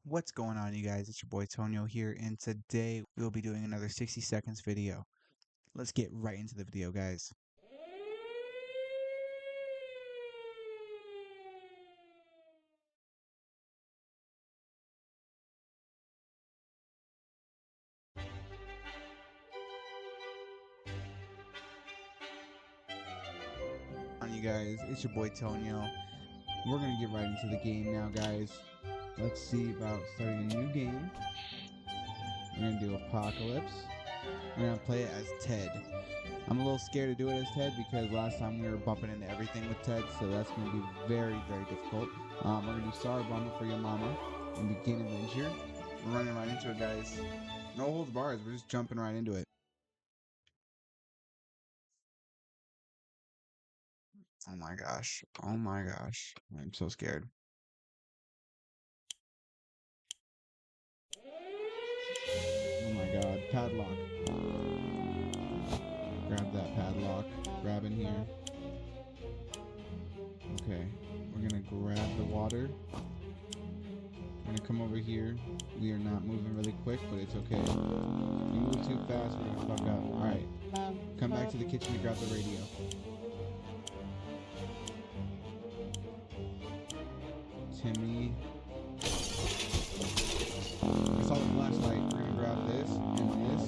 What's going on, you guys? It's your boy Tonio here, and today we'll be doing another 60 seconds video. Let's get right into the video, guys. On you guys, it's your boy Tonio. We're gonna get right into the game now, guys. Let's see about starting a new game. We're gonna do Apocalypse. We're gonna play it as Ted. I'm a little scared to do it as Ted because last time we were bumping into everything with Ted, so that's gonna be very, very difficult. We're gonna do Sorry Bummer for Your Mama and begin adventure. We're running right into it, guys. No holds bars. We're just jumping right into it. Oh my gosh. Oh my gosh. I'm so scared. Oh my god. Padlock. Grab that padlock. Grab in here. Okay. We're gonna grab the water. We're gonna come over here. We are not moving really quick, but it's okay. If we move too fast, we're gonna fuck up. Alright. Come back to the kitchen to grab the radio. Timmy. I saw the flashlight. We're gonna grab this and this.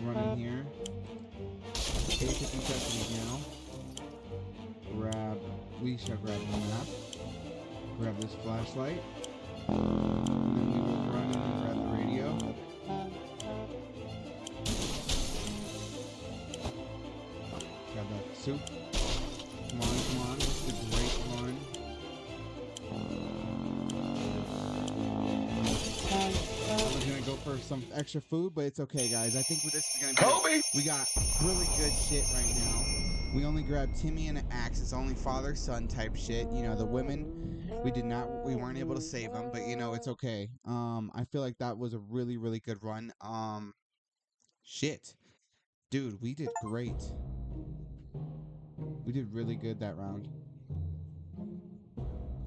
Run in here. Take 50 seconds now. We shall grab the map. Grab this flashlight. And then we will run in and grab the radio. Grab that soup. Come on. This is a great run. I was gonna go for some extra food, but it's okay, guys. I think this is gonna be Kobe. We got really good shit right now. We only grabbed Timmy and an axe. It's only father-son type shit. You know, the women, we weren't able to save them, but you know, it's okay. I feel like that was a really, really good run. Shit. Dude, we did great. We did really good that round.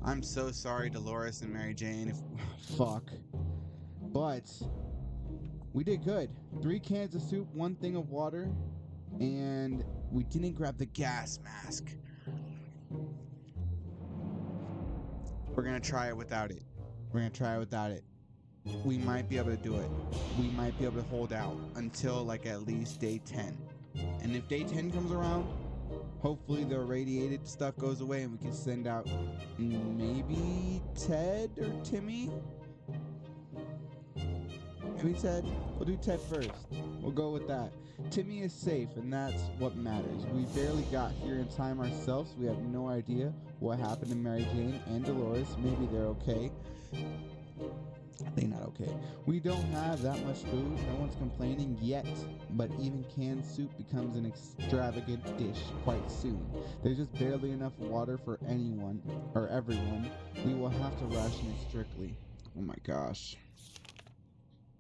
I'm so sorry, Dolores and Mary Jane. Fuck. But we did good. 3 cans of soup, 1 thing of water, and we didn't grab the gas mask. We're gonna try it without it. We might be able to do it. We might be able to hold out until like at least day 10. And if day 10 comes around, hopefully the irradiated stuff goes away and we can send out maybe Ted or Timmy. Maybe Ted. We'll do Ted first. We'll go with that. Timmy is safe, and that's what matters. We barely got here in time ourselves. We have no idea what happened to Mary Jane and Dolores. Maybe they're okay. They're not okay. We don't have that much food. No one's complaining yet. But even canned soup becomes an extravagant dish quite soon. There's just barely enough water for anyone or everyone. We will have to ration it strictly. Oh my gosh.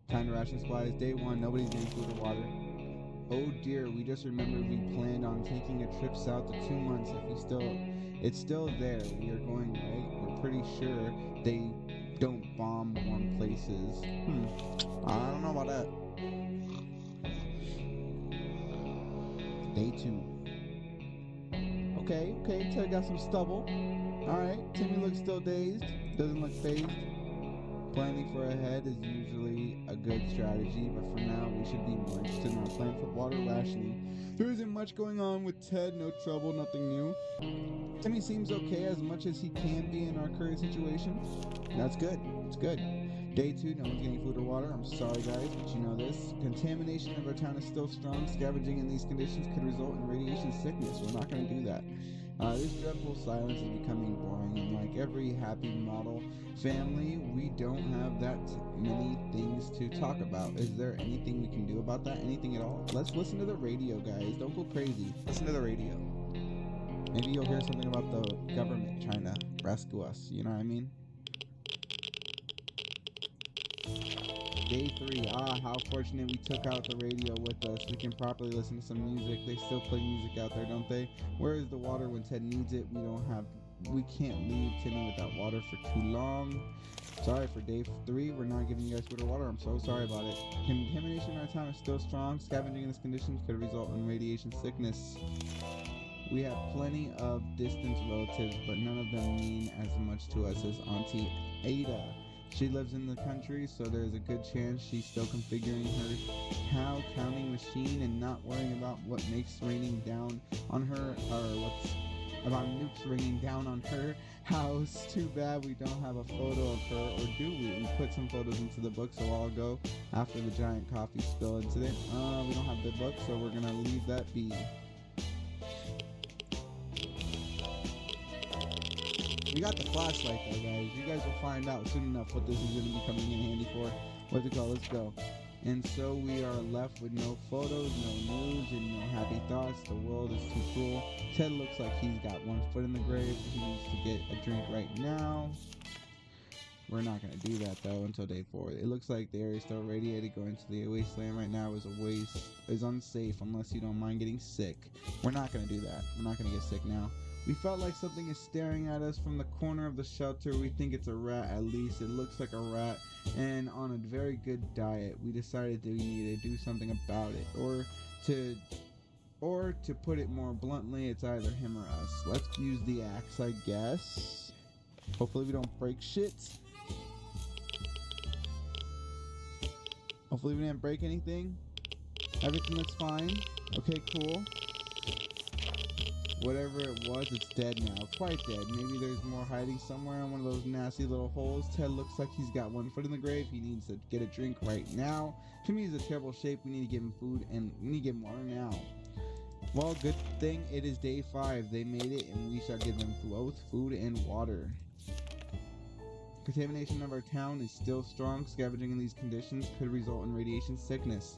Time to ration supplies. Day 1, nobody's getting food or water. Oh dear, we just remembered we planned on taking a trip south to 2 months. It's still there. We are going, right? We're pretty sure they don't bomb warm places. I don't know about that. Day 2. Okay, Ted got some stubble. Alright, Timmy looks still dazed. Doesn't look phased. Planning for ahead is usually a good strategy, but for now we should be more interested in our plan for water rationing. There isn't much going on with Ted, no trouble, nothing new. Timmy seems okay as much as he can be in our current situation. That's good, it's good. Day 2, no one's getting food or water. I'm sorry guys, but you know this. Contamination of our town is still strong. Scavenging in these conditions could result in radiation sickness. We're not going to do that. This dreadful silence is becoming boring, and like every happy model family, we don't have that many things to talk about. Is there anything we can do about that? Anything at all? Let's listen to the radio, guys. Don't go crazy. Listen to the radio. Maybe you'll hear something about the government trying to rescue us. You know what I mean? Day 3. How fortunate we took out the radio with us. We can properly listen to some music. They still play music out there, don't they? Where is the water when Ted needs it? We can't leave Timmy without water for too long. Sorry, for day 3, we're not giving you guys food or water. I'm so sorry about it. Contamination in our town is still strong. Scavenging in these conditions could result in radiation sickness. We have plenty of distant relatives, but none of them mean as much to us as Auntie Ada. She lives in the country, so there's a good chance she's still configuring her cow counting machine and not worrying about what makes raining down on her, or what's about nukes raining down on her house. Too bad we don't have a photo of her, or do we? We put some photos into the book so I'll go after the giant coffee spill incident. We don't have the book, so we're gonna leave that be. We got the flashlight though, guys. You guys will find out soon enough what this is going to be coming in handy for. What's it called? Let's go. And so we are left with no photos, no news, and no happy thoughts. The world is too cruel. Ted looks like he's got one foot in the grave. He needs to get a drink right now. We're not going to do that though until day 4. It looks like the area is still radiated. Going to the wasteland right now is unsafe unless you don't mind getting sick. We're not going to do that. We're not going to get sick now. We felt like something is staring at us from the corner of the shelter. We think it's a rat, at least. It looks like a rat, and on a very good diet. We decided that we need to do something about it. Or to put it more bluntly, it's either him or us. Let's use the axe, I guess. Hopefully we don't break shit. Hopefully we didn't break anything. Everything looks fine. Okay, cool. Whatever it was, it's dead now. Quite dead. Maybe there's more hiding somewhere in one of those nasty little holes. Ted looks like he's got one foot in the grave. He needs to get a drink right now. Timmy is in terrible shape. We need to give him food and we need to give him water now. Well, good thing it is day 5. They made it and we shall give them both food and water. Contamination of our town is still strong. Scavenging in these conditions could result in radiation sickness.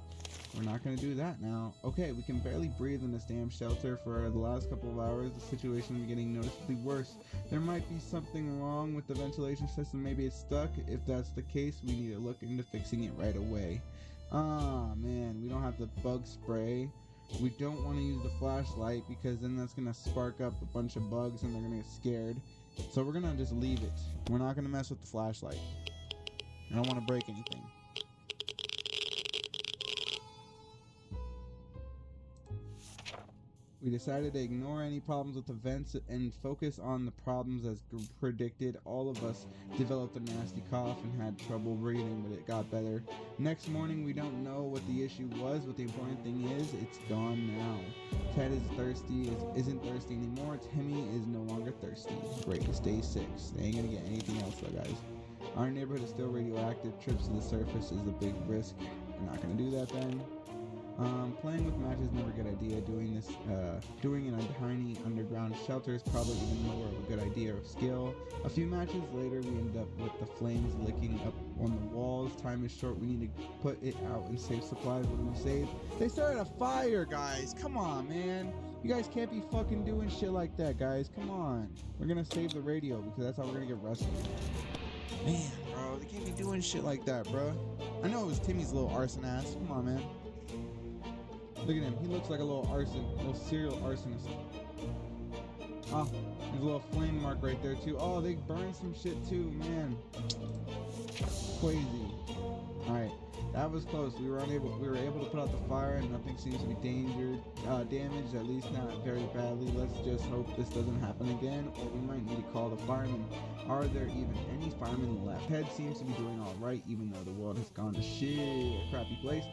We're not going to do that now. Okay, we can barely breathe in this damn shelter for the last couple of hours. The situation is getting noticeably worse. There might be something wrong with the ventilation system. Maybe it's stuck. If that's the case, we need to look into fixing it right away. Ah, man, we don't have the bug spray. We don't want to use the flashlight because then that's going to spark up a bunch of bugs and they're going to get scared. So we're going to just leave it. We're not going to mess with the flashlight. I don't want to break anything. We decided to ignore any problems with the vents and focus on the problems as predicted. All of us developed a nasty cough and had trouble breathing, but it got better. Next morning, we don't know what the issue was, but the important thing is it's gone now. Ted is thirsty, isn't thirsty anymore. Timmy is no longer thirsty. Great, it's day 6. They ain't gonna get anything else though, guys. Our neighborhood is still radioactive. Trips to the surface is a big risk. We're not gonna do that then. Playing with matches is never a good idea. Doing in a tiny underground shelter is probably even more of a good idea or skill. A few matches later, we end up with the flames licking up on the walls. Time is short. We need to put it out and save supplies. What do we save? They started a fire, guys. Come on, man. You guys can't be fucking doing shit like that, guys. Come on. We're gonna save the radio because that's how we're gonna get rescued. Man, bro, they can't be doing shit like that, bro. I know it was Timmy's little arson ass. Come on, man. Look at him. He looks like a little serial arsonist. Oh, there's a little flame mark right there too. Oh, they burned some shit too, man. Crazy. Alright, that was close. We were able to put out the fire and nothing seems to be damaged, at least not very badly. Let's just hope this doesn't happen again, or we might need to call the firemen. Are there even any firemen left? Ted seems to be doing alright, even though the world has gone to shit, a crappy place.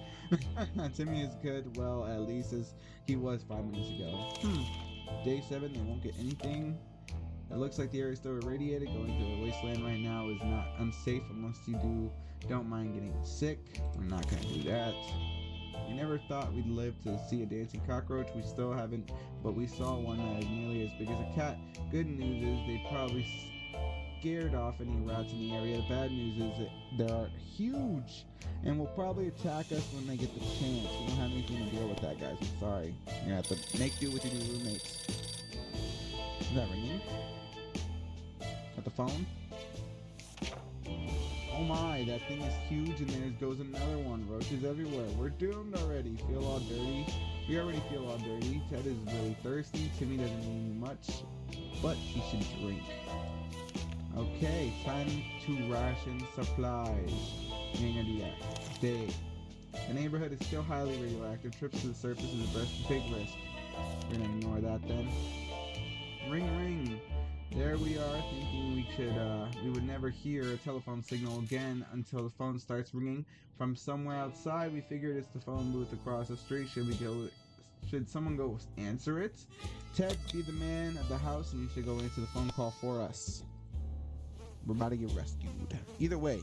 Timmy is good, well, at least as he was 5 minutes ago. Day 7, they won't get anything. It looks like the area is still irradiated. Going to the wasteland right now is not unsafe unless you don't mind getting sick. We're not going to do that. We never thought we'd live to see a dancing cockroach. We still haven't, but we saw one that is nearly as big as a cat. Good news is they probably scared off any rats in the area. Bad news is that they are huge and will probably attack us when they get the chance. We don't have anything to deal with that, guys. I'm sorry. You're going to have to make do with your new roommates. Is that ringing? At the phone? Oh my, that thing is huge and there goes another one. Roaches everywhere. We're doomed already. Feel all dirty. We already feel all dirty. Ted is really thirsty. Timmy doesn't need much, but he should drink. Okay, time to ration supplies. You ain't gonna do that. Stay. The neighborhood is still highly radioactive. Trips to the surface is a big risk. We're gonna ignore that then. Ring ring. There we are, thinking we would never hear a telephone signal again until the phone starts ringing from somewhere outside. We figured it's the phone booth across the street. Should someone go answer it? Ted, be the man of the house, and you should go into the phone call for us. We're about to get rescued. Either way.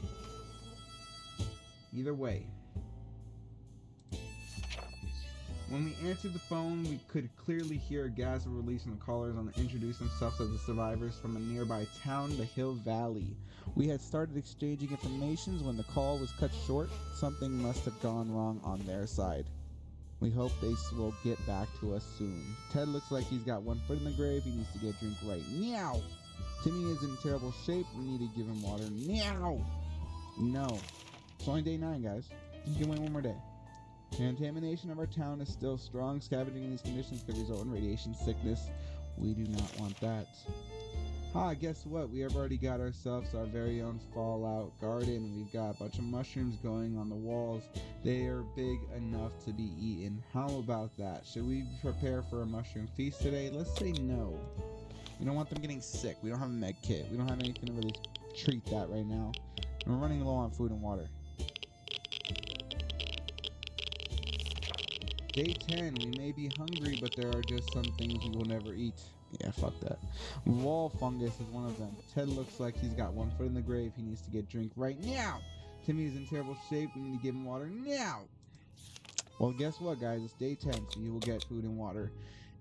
When we answered the phone, we could clearly hear a gas release from the callers on introduce themselves as the survivors from a nearby town, the Hill Valley. We had started exchanging information when the call was cut short. Something must have gone wrong on their side. We hope they will get back to us soon. Ted looks like he's got one foot in the grave. He needs to get a drink right now. Timmy is in terrible shape. We need to give him water now. No. It's only day 9, guys. You can wait one more day. Contamination of our town is still strong. Scavenging in these conditions could result in radiation sickness. We do not want that. Guess what? We have already got ourselves our very own fallout garden. We've got a bunch of mushrooms going on the walls. They are big enough to be eaten. How about that? Should we prepare for a mushroom feast today? Let's say no. We don't want them getting sick. We don't have a med kit. We don't have anything to really treat that right now. We're running low on food and water. Day 10, we may be hungry, but there are just some things we will never eat. Yeah, fuck that. Wall fungus is one of them. Ted looks like he's got one foot in the grave. He needs to get drink right now. Timmy is in terrible shape. We need to give him water now. Well, guess what, guys? It's day 10, so you will get food and water.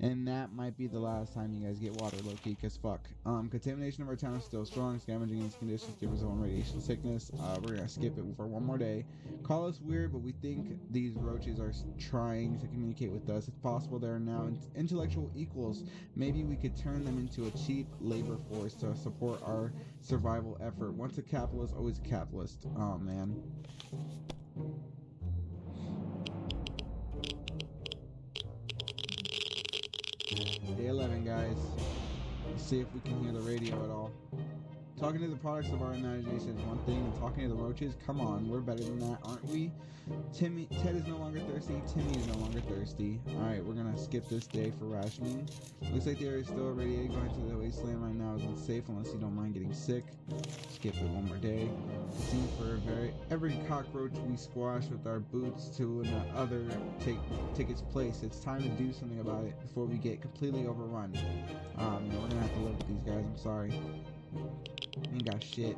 And that might be the last time you guys get water, low-key, because fuck. Contamination of our town is still strong. Scavenging in these conditions gives us own radiation sickness. We're going to skip it for one more day. Call us weird, but we think these roaches are trying to communicate with us. It's possible they are now intellectual equals. Maybe we could turn them into a cheap labor force to support our survival effort. Once a capitalist, always a capitalist. Oh, man. Day 11, guys. Let's see if we can hear the radio at all. Talking to the products of our imagination is one thing, and talking to the roaches, come on, we're better than that, aren't we? Ted is no longer thirsty. Timmy is no longer thirsty. Alright, we're gonna skip this day for rationing. Looks like the area is still irradiated. Going to the wasteland right now is unsafe unless you don't mind getting sick. Skip it one more day. It seems for every cockroach we squash with our boots to another take its place. It's time to do something about it before we get completely overrun. We're gonna have to live with these guys. I'm sorry. Ain't got shit.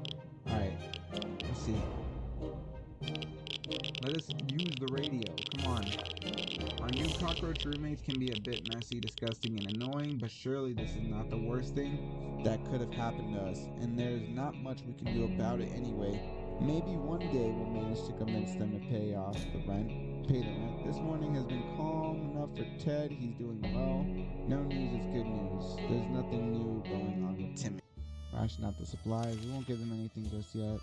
Alright. Let's see. Let us use the radio. Come on. Our new cockroach roommates can be a bit messy, disgusting, and annoying, but surely this is not the worst thing that could have happened to us, and there's not much we can do about it anyway. Maybe one day we'll manage to convince them to pay the rent. This morning has been calm enough for Ted. He's doing well. No news is good news. There's nothing new going on with Timmy. Ration out the supplies. We won't give them anything just yet.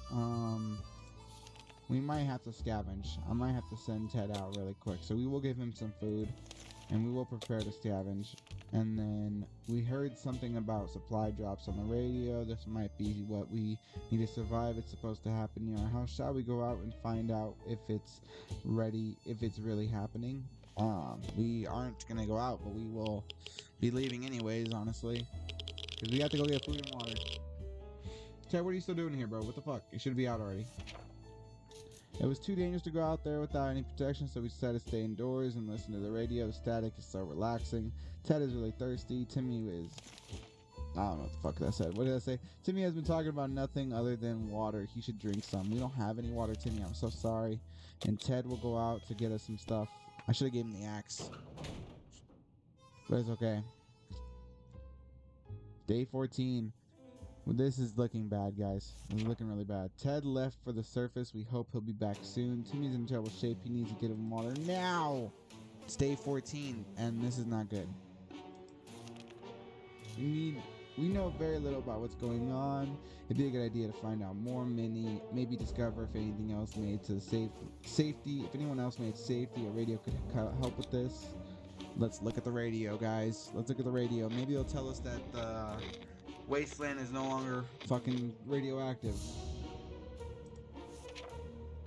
We might have to scavenge. I might have to send Ted out really quick. So we will give him some food, and we will prepare to scavenge. And then we heard something about supply drops on the radio. This might be what we need to survive. It's supposed to happen near our house. Shall we go out and find out if it's ready, if it's really happening? We aren't gonna go out, but we will be leaving anyways, honestly, because we have to go get food and water. Ted, what are you still doing here, bro? What the fuck? You should be out already. It was too dangerous to go out there without any protection, so we decided to stay indoors and listen to the radio. The static is so relaxing. Ted is really thirsty. Timmy is... I don't know what the fuck that said. What did I say? Timmy has been talking about nothing other than water. He should drink some. We don't have any water, Timmy. I'm so sorry. And Ted will go out to get us some stuff. I should have gave him the axe. But it's okay. Day 14. Well, this is looking bad, guys. It's looking really bad. Ted left for the surface. We hope he'll be back soon. Timmy's in terrible shape. He needs to get him water now. It's day 14, and this is not good. We know very little about what's going on. It'd be a good idea to find out more. Maybe discover if anything else made to safety. If anyone else made safety, a radio could help with this. Let's look at the radio, guys. Let's look at the radio. Maybe it'll tell us that wasteland is no longer fucking radioactive.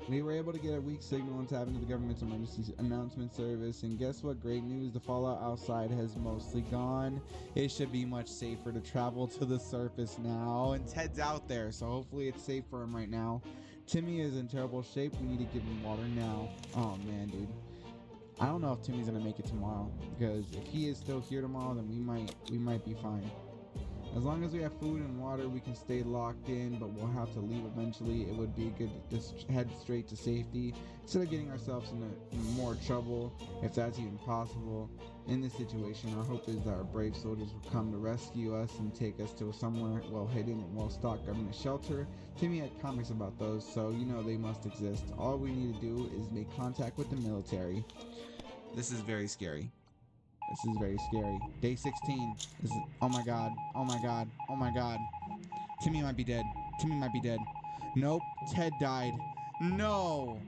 We were able to get a weak signal and tap into the government's emergency announcement service, and guess what? Great news, the fallout outside has mostly gone. It should be much safer to travel to the surface now, and Ted's out there, so hopefully it's safe for him right now. Timmy is in terrible shape. We need to give him water now. Oh man, dude. I don't know if Timmy's gonna make it tomorrow, because if he is still here tomorrow, then we might be fine. As long as we have food and water, we can stay locked in, but we'll have to leave eventually. It would be good to head straight to safety instead of getting ourselves into more trouble, if that's even possible. In this situation, our hope is that our brave soldiers will come to rescue us and take us to somewhere well hidden and well stocked government shelter. Timmy had comics about those, so you know they must exist. All we need to do is make contact with the military. This is very scary. This is very scary. Day 16. This is, oh my god. Oh my god. Oh my god. Timmy might be dead. Timmy might be dead. Nope. Ted died. No.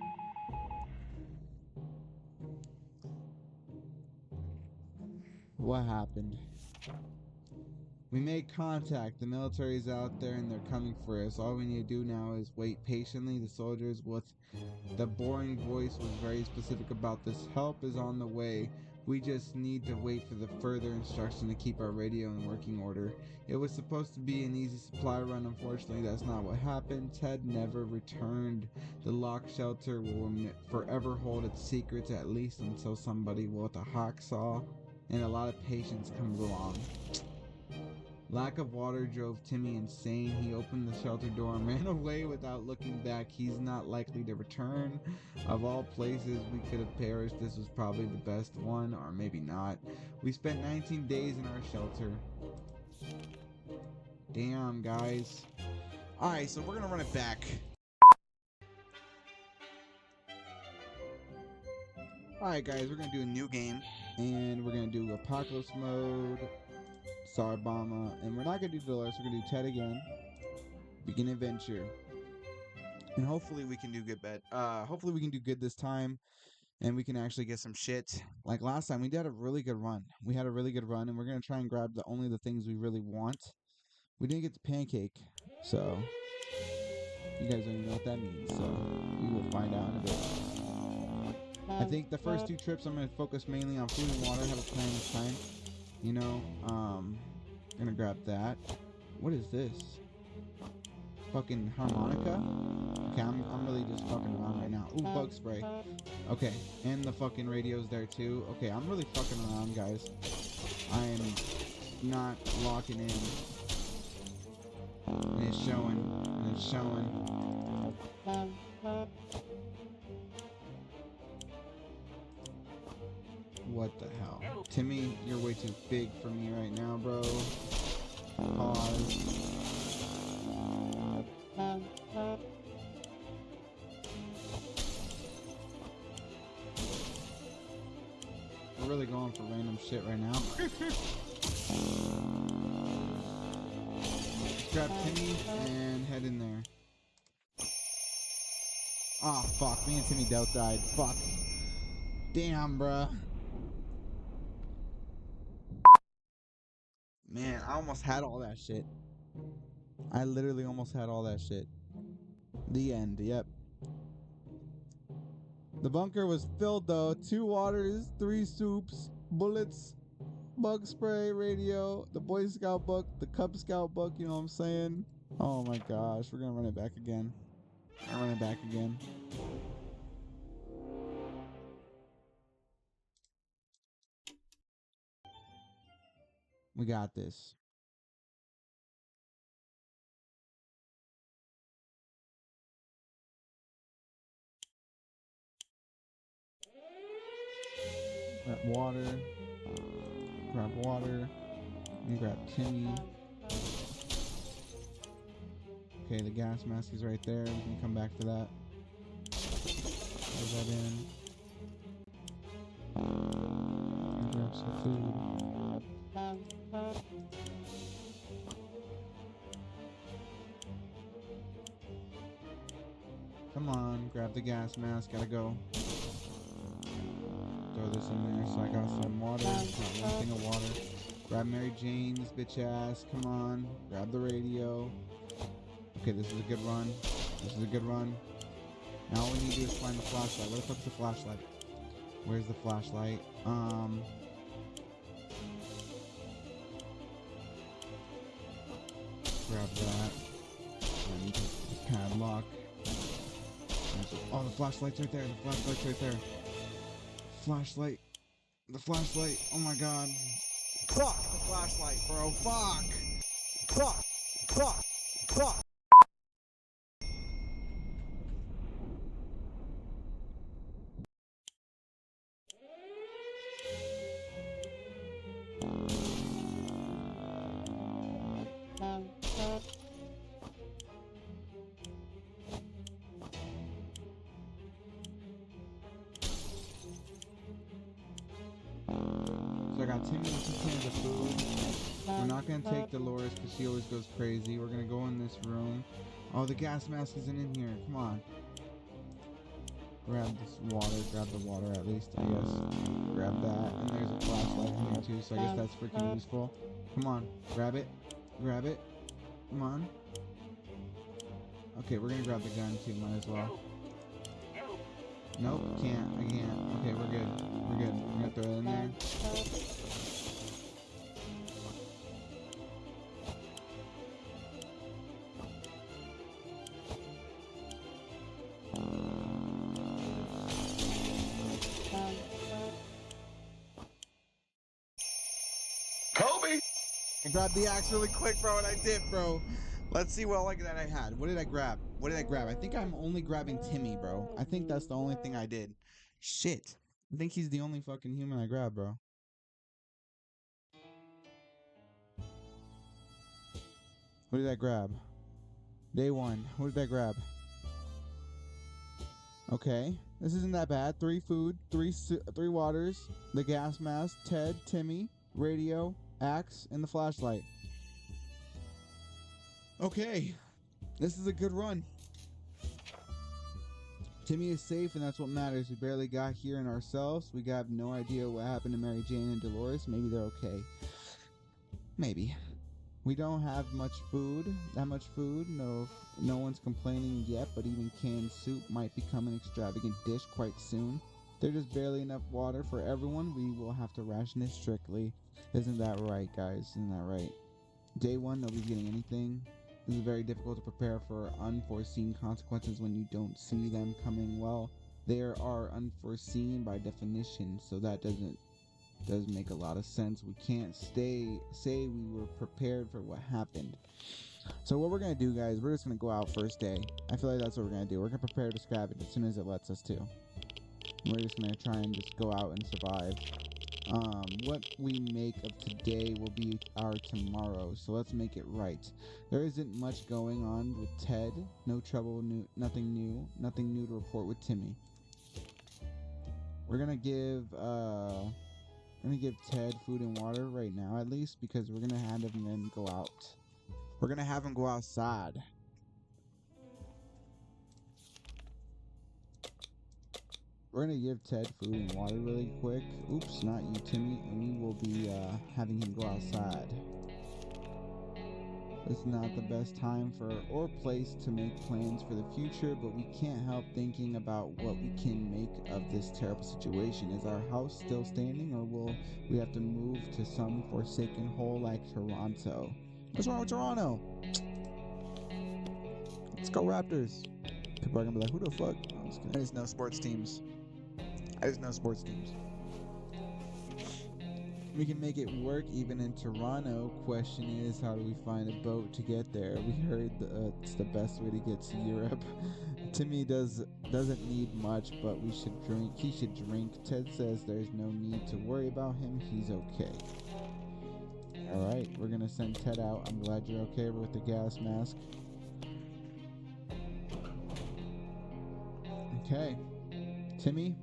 What happened? We made contact. The military's out there and they're coming for us. All we need to do now is wait patiently. The soldiers with the boring voice was very specific about this. Help is on the way. We just need to wait for the further instruction to keep our radio in working order. It was supposed to be an easy supply run. Unfortunately, that's not what happened. Ted never returned. The locked shelter will forever hold its secrets, at least until somebody with a hacksaw and a lot of patience comes along. Lack of water drove Timmy insane. He opened the shelter door and ran away without looking back. He's not likely to return. Of all places we could have perished, this was probably the best one, or maybe not. We spent 19 days in our shelter. Damn, guys. Alright, so we're gonna run it back. Alright, guys, we're gonna do a new game. And we're gonna do Apocalypse Mode, Sarbama, and we're not gonna do Dolores, we're gonna do Ted again. Begin adventure. And hopefully we can do good hopefully we can do good this time and we can actually get some shit. Like last time, we did a really good run. We had a really good run and we're gonna try and grab only the things we really want. We didn't get the pancake, so you guys don't even know what that means, so we will find out in a bit. I think the first 2 trips I'm gonna focus mainly on food and water, have a plan this time. You know, gonna grab that. What is this? Fucking harmonica? Okay, I'm really just fucking around right now. Ooh, bug spray. Okay, and the fucking radio's there too. Okay, I'm really fucking around, guys. I am not locking in. And it's showing. And it's showing. What the hell? Timmy, you're way too big for me right now, bro. Pause. We're really going for random shit right now. Grab Timmy and head in there. Oh fuck, me and Timmy both died. Fuck. Damn, bruh. Man, I almost had all that shit. I literally almost had all that shit. The end, yep. The bunker was filled though. 2 waters, 3 soups, bullets, bug spray, radio, the Boy Scout book, the Cub Scout book, you know what I'm saying? Oh my gosh, we're gonna run it back again. I'm running back again. We got this. Grab water. Grab water. And grab Timmy. Okay, the gas mask is right there. We can come back to that. Put that in. And grab some food. Come on, grab the gas mask. Gotta go. Throw this in there. So I got some water. Not one thing of water. Grab Mary Jane's bitch ass. Come on. Grab the radio. Okay, this is a good run. This is a good run. Now all we need to do is find the flashlight. Where the fuck's the flashlight? Where's the flashlight? Grab that. And the padlock. Oh, the flashlight's right there. The flashlight's right there. Flashlight. The flashlight. Oh my god. Fuck the flashlight, bro. Fuck. Fuck. Fuck. Fuck. So I got Timmy and 15 of the food. We're not gonna take Dolores because she always goes crazy. We're gonna go in this room. Oh, the gas mask isn't in here. Come on. Grab this water. Grab the water at least, I guess. Grab that. And there's a flashlight in here too, so I guess that's freaking useful. Come on. Grab it. Grab it. Come on. Okay, we're gonna grab the gun too. Might as well. Nope, can't. I can't. Okay, we're good. We're good. We're gonna throw it in there. Kobe! I grabbed the axe really quick, bro, and I did, bro. Let's see what like that I had. What did I grab? What did I grab? I think I'm only grabbing Timmy, bro. I think that's the only thing I did. Shit. I think he's the only fucking human I grabbed, bro. What did I grab? Day one. What did I grab? Okay. This isn't that bad. 3 food, 3 waters, the gas mask, Ted, Timmy, radio, axe, and the flashlight. Okay. This is a good run. Timmy is safe, and that's what matters. We barely got here in ourselves. We got no idea what happened to Mary Jane and Dolores. Maybe they're okay. Maybe. We don't have much food. That much food. No one's complaining yet, but even canned soup might become an extravagant dish quite soon. There's just barely enough water for everyone. We will have to ration it strictly. Isn't that right, guys? Isn't that right? Day one, nobody's getting anything. This is very difficult to prepare for unforeseen consequences when you don't see them coming. Well, they are unforeseen by definition, so that does make a lot of sense. We can't say we were prepared for what happened. So what we're gonna do, guys, we're just gonna go out first day. I feel like that's what we're gonna do. We're gonna prepare to scavenge as soon as it lets us to. We're just gonna try and just go out and survive. What we make of today will be our tomorrow, so let's make it right. There isn't much going on with Ted. No trouble, nothing new to report with Timmy. We're gonna give Ted food and water right now, at least, because we're gonna have him then go out. We're gonna have him go outside. We're gonna give Ted food and water really quick. Oops, not you, Timmy. And we will be having him go outside. It's not the best time or place to make plans for the future, but we can't help thinking about what we can make of this terrible situation. Is our house still standing, or will we have to move to some forsaken hole like Toronto? What's wrong with Toronto? Let's go Raptors. People are gonna be like, who the fuck? I'm just kidding. I just know sports teams. We can make it work even in Toronto. Question is, how do we find a boat to get there? We heard it's the best way to get to Europe. Timmy doesn't need much, but he should drink. Ted says there's no need to worry about him. He's okay. Alright, we're gonna send Ted out. I'm glad you're okay with the gas mask. Okay. Timmy,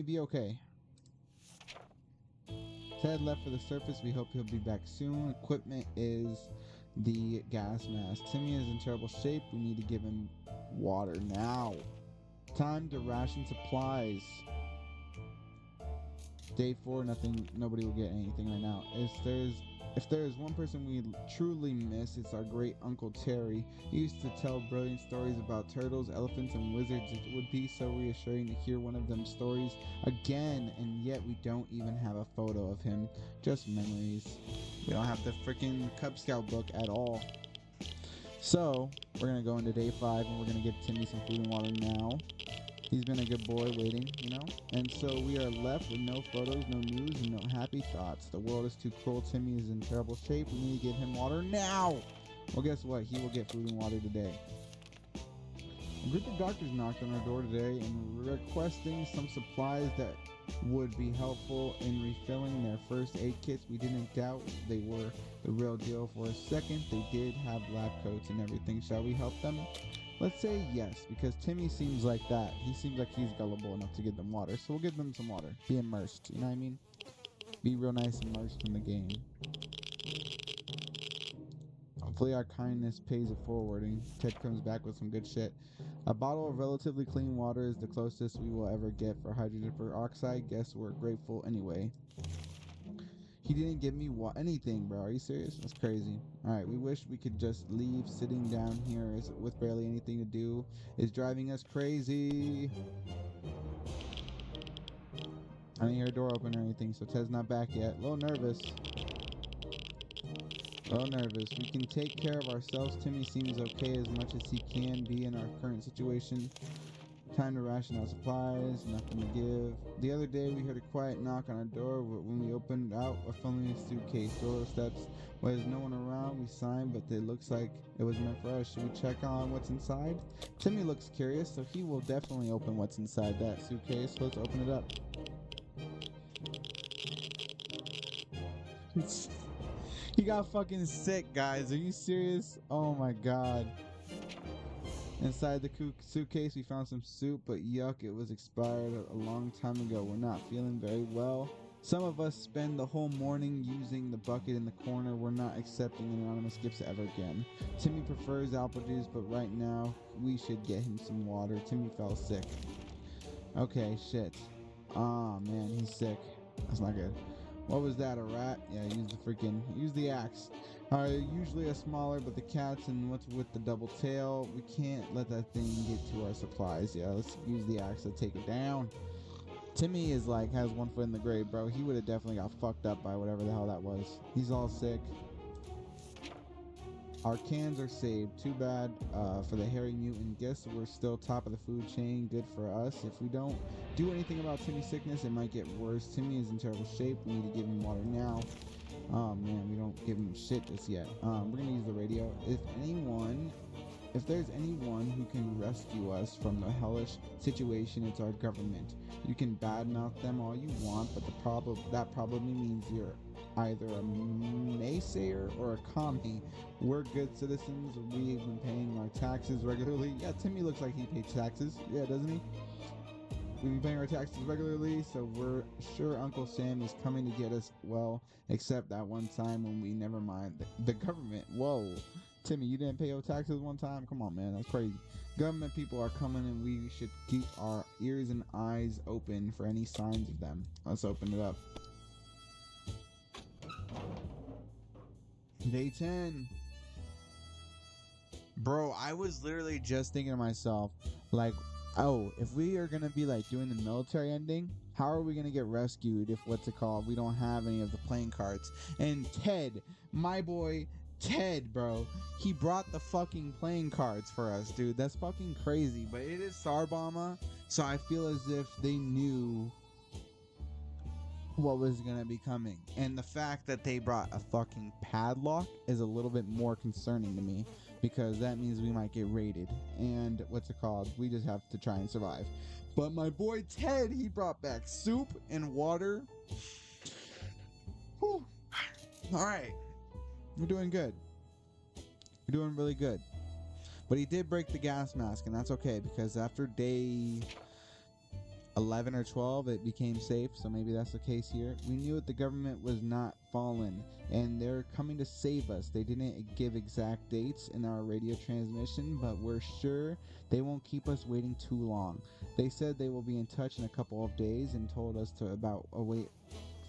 be okay. Ted left for the surface. We hope he'll be back soon. Equipment is the gas mask. Timmy is in terrible shape. We need to give him water now. Time to ration supplies. Day 4, nobody will get anything right now. If there's one person we truly miss, it's our great Uncle Terry. He used to tell brilliant stories about turtles, elephants, and wizards. It would be so reassuring to hear one of them stories again, and yet we don't even have a photo of him. Just memories. We don't have the freaking Cub Scout book at all. So, we're going to go into day 5, and we're going to give Timmy some food and water now. He's been a good boy waiting, you know? And so we are left with no photos, no news, and no happy thoughts. The world is too cruel. Timmy is in terrible shape. We need to give him water now! Well, guess what? He will get food and water today. A group of doctors knocked on our door today and were requesting some supplies that would be helpful in refilling their first aid kits. We didn't doubt they were the real deal for a second. They did have lab coats and everything. Shall we help them? Let's say yes, because Timmy seems like that. He seems like he's gullible enough to give them water. So we'll give them some water. Be immersed, you know what I mean? Be real nice immersed in the game. Hopefully our kindness pays it forward and Ted comes back with some good shit. A bottle of relatively clean water is the closest we will ever get for hydrogen peroxide. Guess we're grateful anyway. He didn't give me anything, bro. Are you serious? That's crazy. Alright, we wish we could just leave. Sitting down here with barely anything to do is driving us crazy. I didn't hear a door open or anything, so Ted's not back yet. A little nervous. We can take care of ourselves. Timmy seems okay as much as he can be in our current situation. Time to ration out supplies, nothing to give. The other day we heard a quiet knock on our door. When we opened out, a family suitcase. Door steps. There's no one around. We signed, but it looks like it was meant for us. Should we check on what's inside? Timmy looks curious, so he will definitely open what's inside that suitcase. Let's open it up. He got fucking sick, guys. Are you serious? Oh my god. Inside the suitcase, we found some soup, but yuck, it was expired a long time ago. We're not feeling very well. Some of us spend the whole morning using the bucket in the corner. We're not accepting anonymous gifts ever again. Timmy prefers apple juice, but right now, we should get him some water. Timmy fell sick. Okay, shit. Oh man, he's sick. That's not good. What was that, a rat? Yeah, use the axe. Usually a smaller, but the cats and what's with the double tail, we can't let that thing get to our supplies. Yeah, let's use the axe to take it down. Timmy is like, has one foot in the grave, bro. He would have definitely got fucked up by whatever the hell that was. He's all sick. Our cans are saved. Too bad for the hairy mutant. Guess we're still top of the food chain. Good for us. If we don't do anything about Timmy's sickness, it might get worse. Timmy is in terrible shape. We need to give him water now. Oh man, we don't give him shit just yet. We're gonna use the radio. If there's anyone who can rescue us from the hellish situation, it's our government. You can badmouth them all you want, but that probably means you're either a naysayer or a commie. We're good citizens. We've been paying our taxes regularly. Yeah, Timmy looks like he pays taxes. Yeah, doesn't he? We've been paying our taxes regularly, so we're sure Uncle Sam is coming to get us. Well, except that one time when we never mind the government. Whoa, Timmy, you didn't pay your taxes one time? Come on, man, that's crazy. Government people are coming, and we should keep our ears and eyes open for any signs of them. Let's open it up. Day 10. Bro, I was literally just thinking to myself, like, oh, if we are gonna be like doing the military ending, how are we gonna get rescued if we don't have any of the playing cards? And Ted, my boy Ted, bro, he brought the fucking playing cards for us, dude. That's fucking crazy. But it is Sarbama, so I feel as if they knew what was gonna be coming. And the fact that they brought a fucking padlock is a little bit more concerning to me, because that means we might get raided. And we just have to try and survive. But my boy Ted, he brought back soup and water. Whew. All right, we're doing good. We're doing really good. But he did break the gas mask, and that's okay, because after day 11 or 12, it became safe, so maybe that's the case here. We knew that the government was not fallen, and they're coming to save us. They didn't give exact dates in our radio transmission, but we're sure they won't keep us waiting too long. They said they will be in touch in a couple of days and told us to await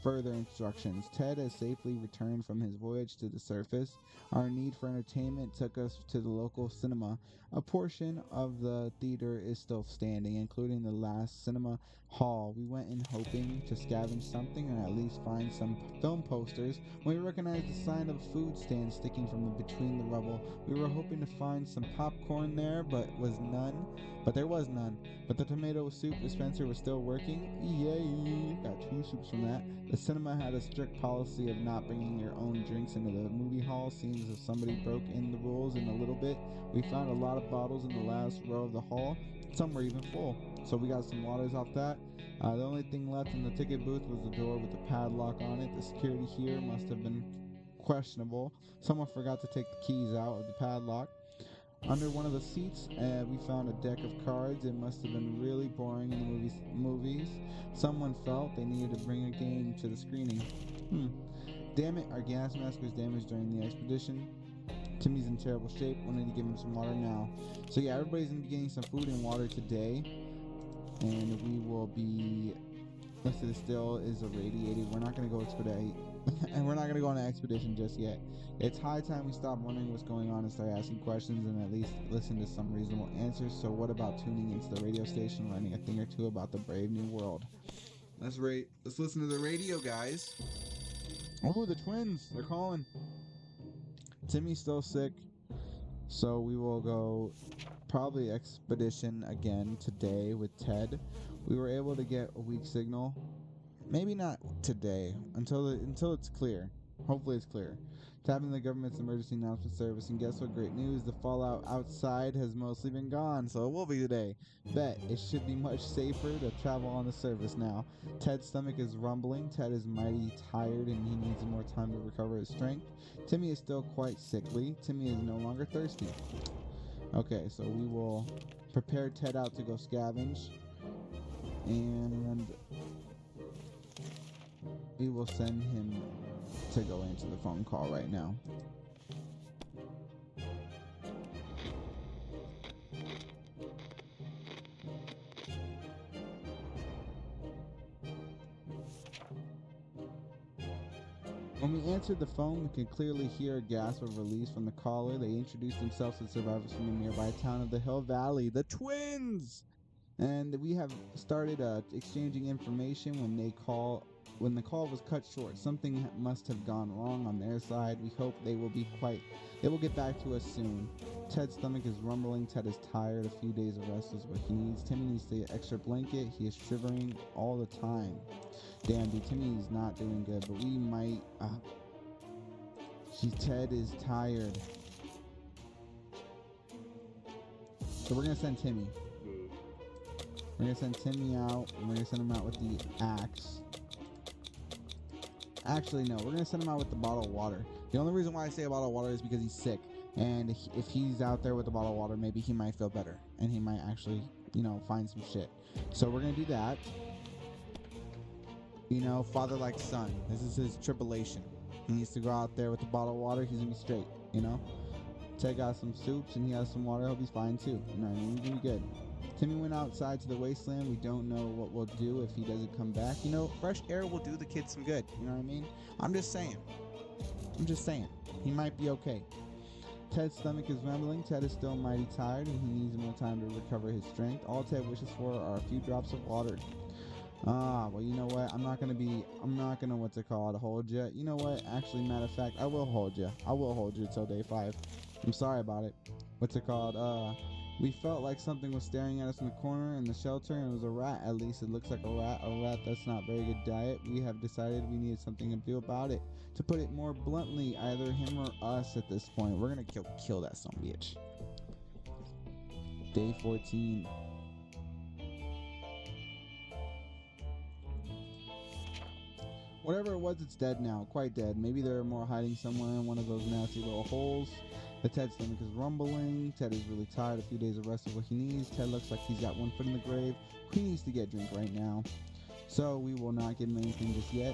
further instructions. Ted has safely returned from his voyage to the surface. Our need for entertainment took us to the local cinema. A portion of the theater is still standing, including the last cinema hall. We went in hoping to scavenge something or at least find some film posters. When we recognized the sign of a food stand sticking from between the rubble, we were hoping to find some popcorn there, but there was none. But the tomato soup dispenser was still working. Yay! Got 2 soups from that. The cinema had a strict policy of not bringing your own drinks into the movie hall. Seems as if somebody broke in the rules in a little bit. We found a lot of bottles in the last row of the hall. Some were even full. So we got some waters off that. The only thing left in the ticket booth was the door with the padlock on it. The security here must have been questionable. Someone forgot to take the keys out of the padlock. Under one of the seats, we found a deck of cards. It must have been really boring in the movies. Someone felt they needed to bring a game to the screening. Damn it, our gas mask was damaged during the expedition. Timmy's in terrible shape. We need to give him some water now. So yeah, everybody's going to be getting some food and water today. And we will be... Let's see, the still is irradiated. We're not going to go expedite. And we're not going to go on an expedition just yet. It's high time we stop wondering what's going on and start asking questions and at least listen to some reasonable answers. So what about tuning into the radio station, learning a thing or two about the brave new world? Let's listen to the radio, guys. Oh, the twins. They're calling. Timmy's still sick. So we will go probably expedition again today with Ted. We were able to get a weak signal. Maybe not today, until it's clear. Hopefully it's clear. Tapping the government's emergency announcement service, and guess what? Great news, the fallout outside has mostly been gone, so it will be today. Bet it should be much safer to travel on the surface now. Ted's stomach is rumbling. Ted is mighty tired and he needs more time to recover his strength. Timmy is still quite sickly. Timmy is no longer thirsty. Okay, so we will prepare Ted out to go scavenge, and we will send him to go into the phone call right now. When we answered the phone, we could clearly hear a gasp of release from the caller. They introduced themselves as survivors from a nearby town of the Hill Valley, the twins! And we have started exchanging information when the call was cut short. Something must have gone wrong on their side. We hope they will get back to us soon. Ted's stomach is rumbling. Ted is tired. A few days of rest is what he needs. Timmy needs the extra blanket. He is shivering all the time. Damn, dude, Timmy is not doing good, but we might... Ted is tired. So we're going to send Timmy. We're going to send Timmy out, and we're going to send him out with the axe. Actually, no, we're going to send him out with the bottle of water. The only reason why I say a bottle of water is because he's sick. And if he's out there with a bottle of water, maybe he might feel better. And he might actually, find some shit. So we're going to do that. Father like son. This is his tribulation. He needs to go out there with a bottle of water. He's going to be straight, Ted got some soups and he has some water. He'll be fine too. He's going to be good. Timmy went outside to the wasteland. We don't know what we'll do if he doesn't come back. Fresh air will do the kid some good. You know what I mean? I'm just saying. He might be okay. Ted's stomach is rumbling. Ted is still mighty tired and he needs more time to recover his strength. All Ted wishes for are a few drops of water. Well, you know what? I'm not gonna, hold you. You know what? Actually, matter of fact, I will hold you. Till day 5. I'm sorry about it. We felt like something was staring at us in the corner in the shelter, and it was a rat. At least it looks like a rat. A rat that's not very good diet. We have decided we needed something to do about it. To put it more bluntly, either him or us at this point. We're gonna kill that son of a bitch. Day 14. Whatever it was, it's dead now. Quite dead. Maybe there are more hiding somewhere in one of those nasty little holes. The Ted's stomach is rumbling. Ted is really tired. A few days of rest is what he needs. Ted looks like he's got one foot in the grave. He needs to get a drink right now. So we will not give him anything just yet.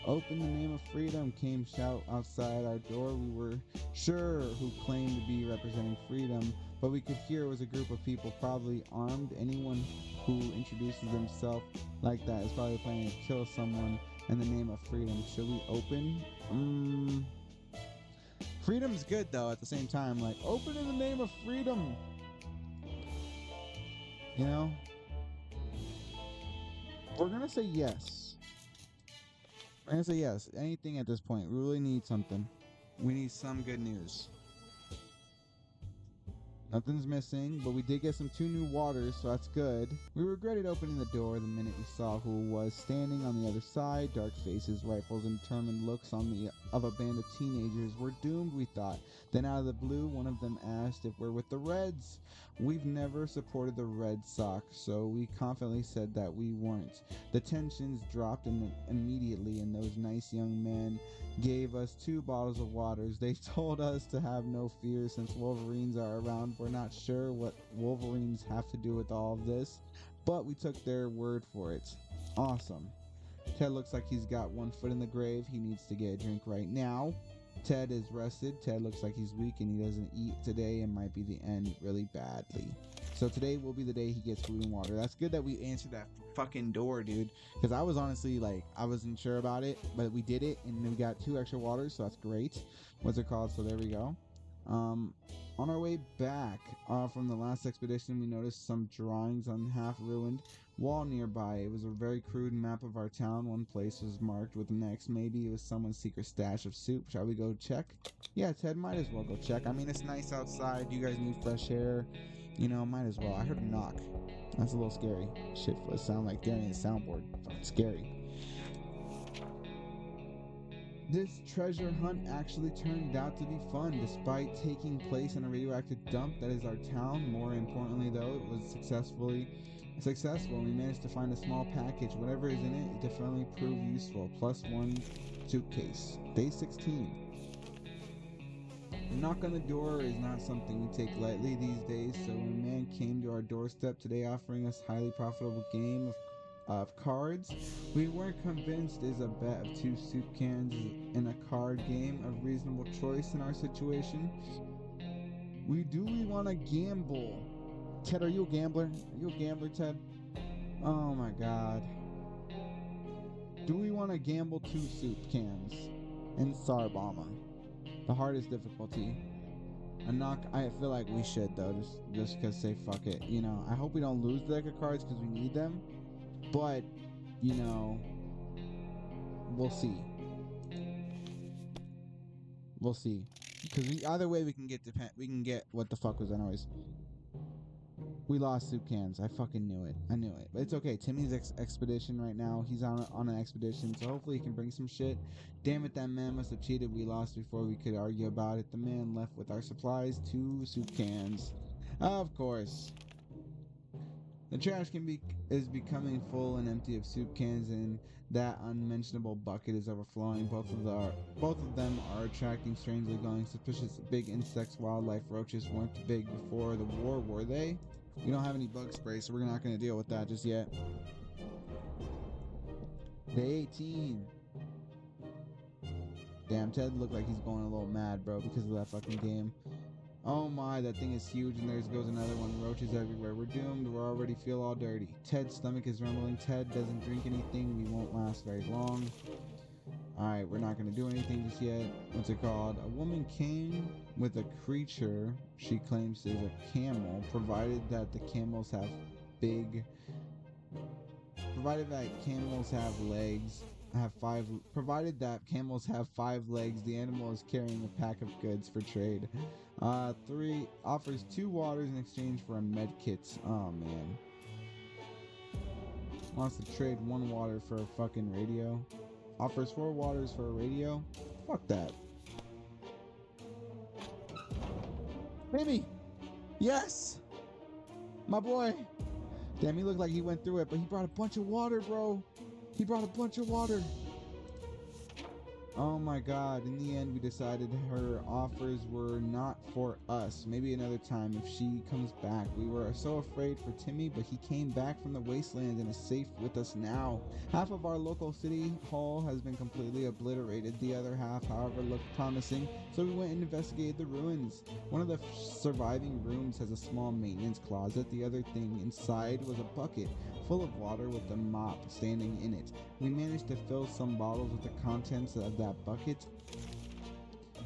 Open the name of freedom came shout outside our door. We were sure who claimed to be representing freedom, but we could hear it was a group of people probably armed. Anyone who introduces themselves like that is probably planning to kill someone in the name of freedom. Should we open? Freedom's good though at the same time. Like, open in the name of freedom. You know? We're gonna say yes. We're gonna say yes. Anything at this point. We really need something. We need some good news. Nothing's missing, but we did get two new waters, so that's good. We regretted opening the door the minute we saw who was standing on the other side. Dark faces, rifles, and determined looks of a band of teenagers. We're doomed, we thought. Then out of the blue, one of them asked if we're with the Reds. We've never supported the Red Sox, so we confidently said that we weren't. The tensions dropped immediately, and those nice young men gave us 2 bottles of waters. They told us to have no fear since Wolverines are around. We're not sure what Wolverines have to do with all of this, but we took their word for it. Awesome. Ted looks like he's got one foot in the grave. He needs to get a drink right now. Ted is rested. Ted looks like he's weak and he doesn't eat today and might be the end really badly. So today will be the day he gets food and water. That's good that we answered that fucking door, dude. Because I was honestly like, I wasn't sure about it, but we did it and we got 2 extra waters, so that's great. What's it called? So there we go. On our way back from the last expedition, we noticed some drawings on half-ruined wall nearby. It was a very crude map of our town. One place was marked with an X. Maybe it was someone's secret stash of soup. Shall we go check? Yeah, Ted, might as well go check. I mean, it's nice outside. You guys need fresh air. You know, might as well. I heard a knock. That's a little scary. Shit, it sound like they're in the soundboard. Fucking scary. This treasure hunt actually turned out to be fun, despite taking place in a radioactive dump that is our town. More importantly, though, it was successful. We managed to find a small package. Whatever is in it, it definitely proved useful. +1 suitcase. Day 16. The knock on the door is not something we take lightly these days, so when a man came to our doorstep today offering us a highly profitable game of cards, we weren't convinced is a bet of 2 soup cans in a card game a reasonable choice in our situation. We want to gamble. Ted, are you a gambler? Are you a gambler, Ted? Oh my god. Do we want to gamble 2 soup cans in Sarbama? The hardest difficulty. A knock, I feel like we should though, just because say fuck it. You know, I hope we don't lose the deck of cards because we need them. But, you know, we'll see. We'll see. Because either way we can get what the fuck was that noise? We lost soup cans. I fucking knew it. I knew it. But it's okay. Timmy's expedition right now. He's on an expedition, so hopefully he can bring some shit. Damn it, that man must have cheated. We lost before we could argue about it. The man left with our supplies, 2 soup cans. Of course. The trash is becoming full and empty of soup cans, and that unmentionable bucket is overflowing. Both of them are attracting strangely glowing, suspicious big insects. Wildlife roaches weren't big before the war, were they? We don't have any bug spray, so we're not going to deal with that just yet. Day 18. Damn, Ted looked like he's going a little mad, bro, because of that fucking game. Oh my, that thing is huge, and there goes another one. Roaches everywhere. We're doomed. We already feel all dirty. Ted's stomach is rumbling. Ted doesn't drink anything. We won't last very long. Alright, we're not going to do anything just yet. What's it called? A woman came with a creature she claims is a camel, provided that camels have legs. Provided that camels have 5 legs, the animal is carrying a pack of goods for trade. 3 offers 2 waters in exchange for a med kit. Oh man. Wants to trade 1 water for a fucking radio. Offers 4 waters for a radio. Fuck that. Baby! Yes! My boy! Damn, he looked like he went through it, but he brought a bunch of water, bro. He brought a bunch of water. Oh my god, in the end we decided her offers were not for us. Maybe another time if she comes back. We were so afraid for Timmy, but he came back from the wasteland and is safe with us now. Half of our local city hall has been completely obliterated. The other half, however, looked promising, so we went and investigated the ruins. One of the surviving rooms has a small maintenance closet. The other thing inside was a bucket full of water with a mop standing in it. We managed to fill some bottles with the contents of that bucket.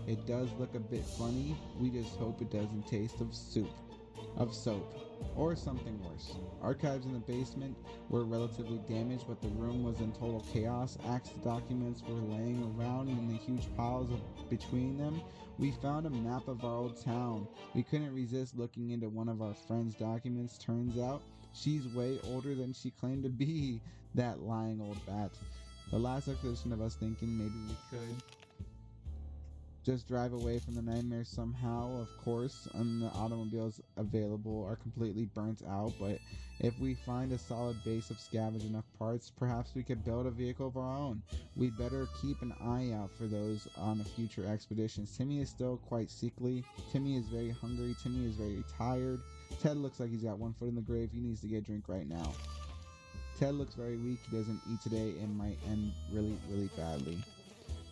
It does look a bit funny. We just hope it doesn't taste of soap, or something worse. Archives in the basement were relatively damaged, but the room was in total chaos. Axed documents were laying around in the huge piles between them. We found a map of our old town. We couldn't resist looking into one of our friend's documents. Turns out she's way older than she claimed to be, that lying old bat. The last expedition of us thinking maybe we could just drive away from the nightmare somehow, of course, and the automobiles available are completely burnt out, but if we find a solid base of scavenged enough parts, perhaps we could build a vehicle of our own. We'd better keep an eye out for those on the future expeditions. Timmy is still quite sickly. Timmy is very hungry. Timmy is very tired. Ted looks like he's got one foot in the grave. He needs to get a drink right now. Ted looks very weak. He doesn't eat today and might end really, really badly.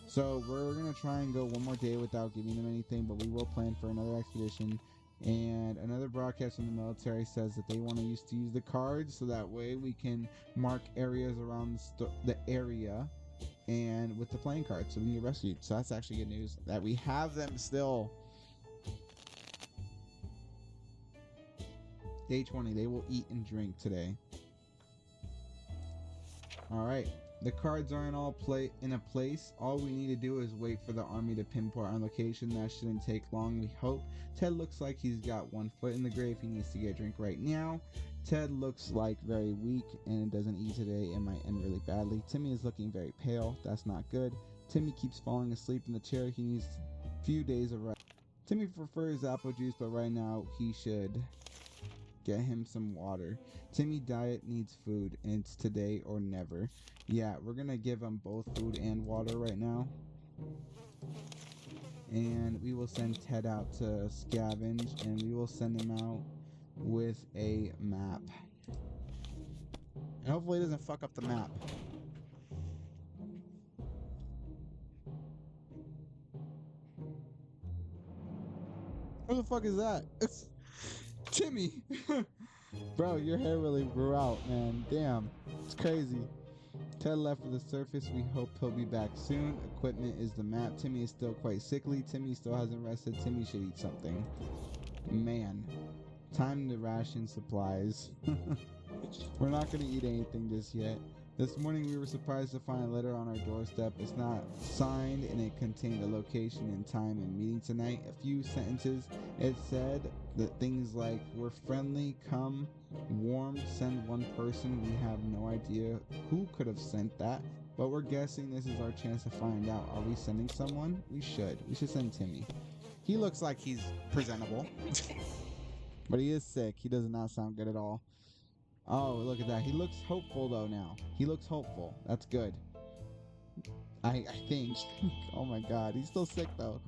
So we're going to try and go one more day without giving them anything, but we will plan for another expedition. And another broadcast from the military says that they want to use the cards so that way we can mark areas around the area and with the playing cards so we can get rescued. So that's actually good news that we have them still. Day 20, they will eat and drink today. All right. The cards are in a place. All we need to do is wait for the army to pinpoint our location. That shouldn't take long, we hope. Ted looks like he's got one foot in the grave. He needs to get a drink right now. Ted looks like very weak and doesn't eat today and might end really badly. Timmy is looking very pale. That's not good. Timmy keeps falling asleep in the chair. He needs a few days of rest. Timmy prefers apple juice, but right now he should get him some water. Timmy diet needs food, and it's today or never. Yeah, we're gonna give him both food and water right now. And we will send Ted out to scavenge, and we will send him out with a map. And hopefully it doesn't fuck up the map. What the fuck is that? It's Timmy! Bro, your hair really grew out, man. Damn. It's crazy. Ted left for the surface. We hope he'll be back soon. Equipment is the map. Timmy is still quite sickly. Timmy still hasn't rested. Timmy should eat something. Man. Time to ration supplies. We're not going to eat anything just yet. This morning we were surprised to find a letter on our doorstep. It's not signed and it contained a location and time and meeting tonight. A few sentences. It said that things like, we're friendly, come, warm, send one person. We have no idea who could have sent that, but we're guessing this is our chance to find out. Are we sending someone? We should send Timmy. He looks like he's presentable. But he is sick. He does not sound good at all. Oh, look at that. He looks hopeful, though, now. He looks hopeful. That's good. I think. Oh, my God. He's still sick, though.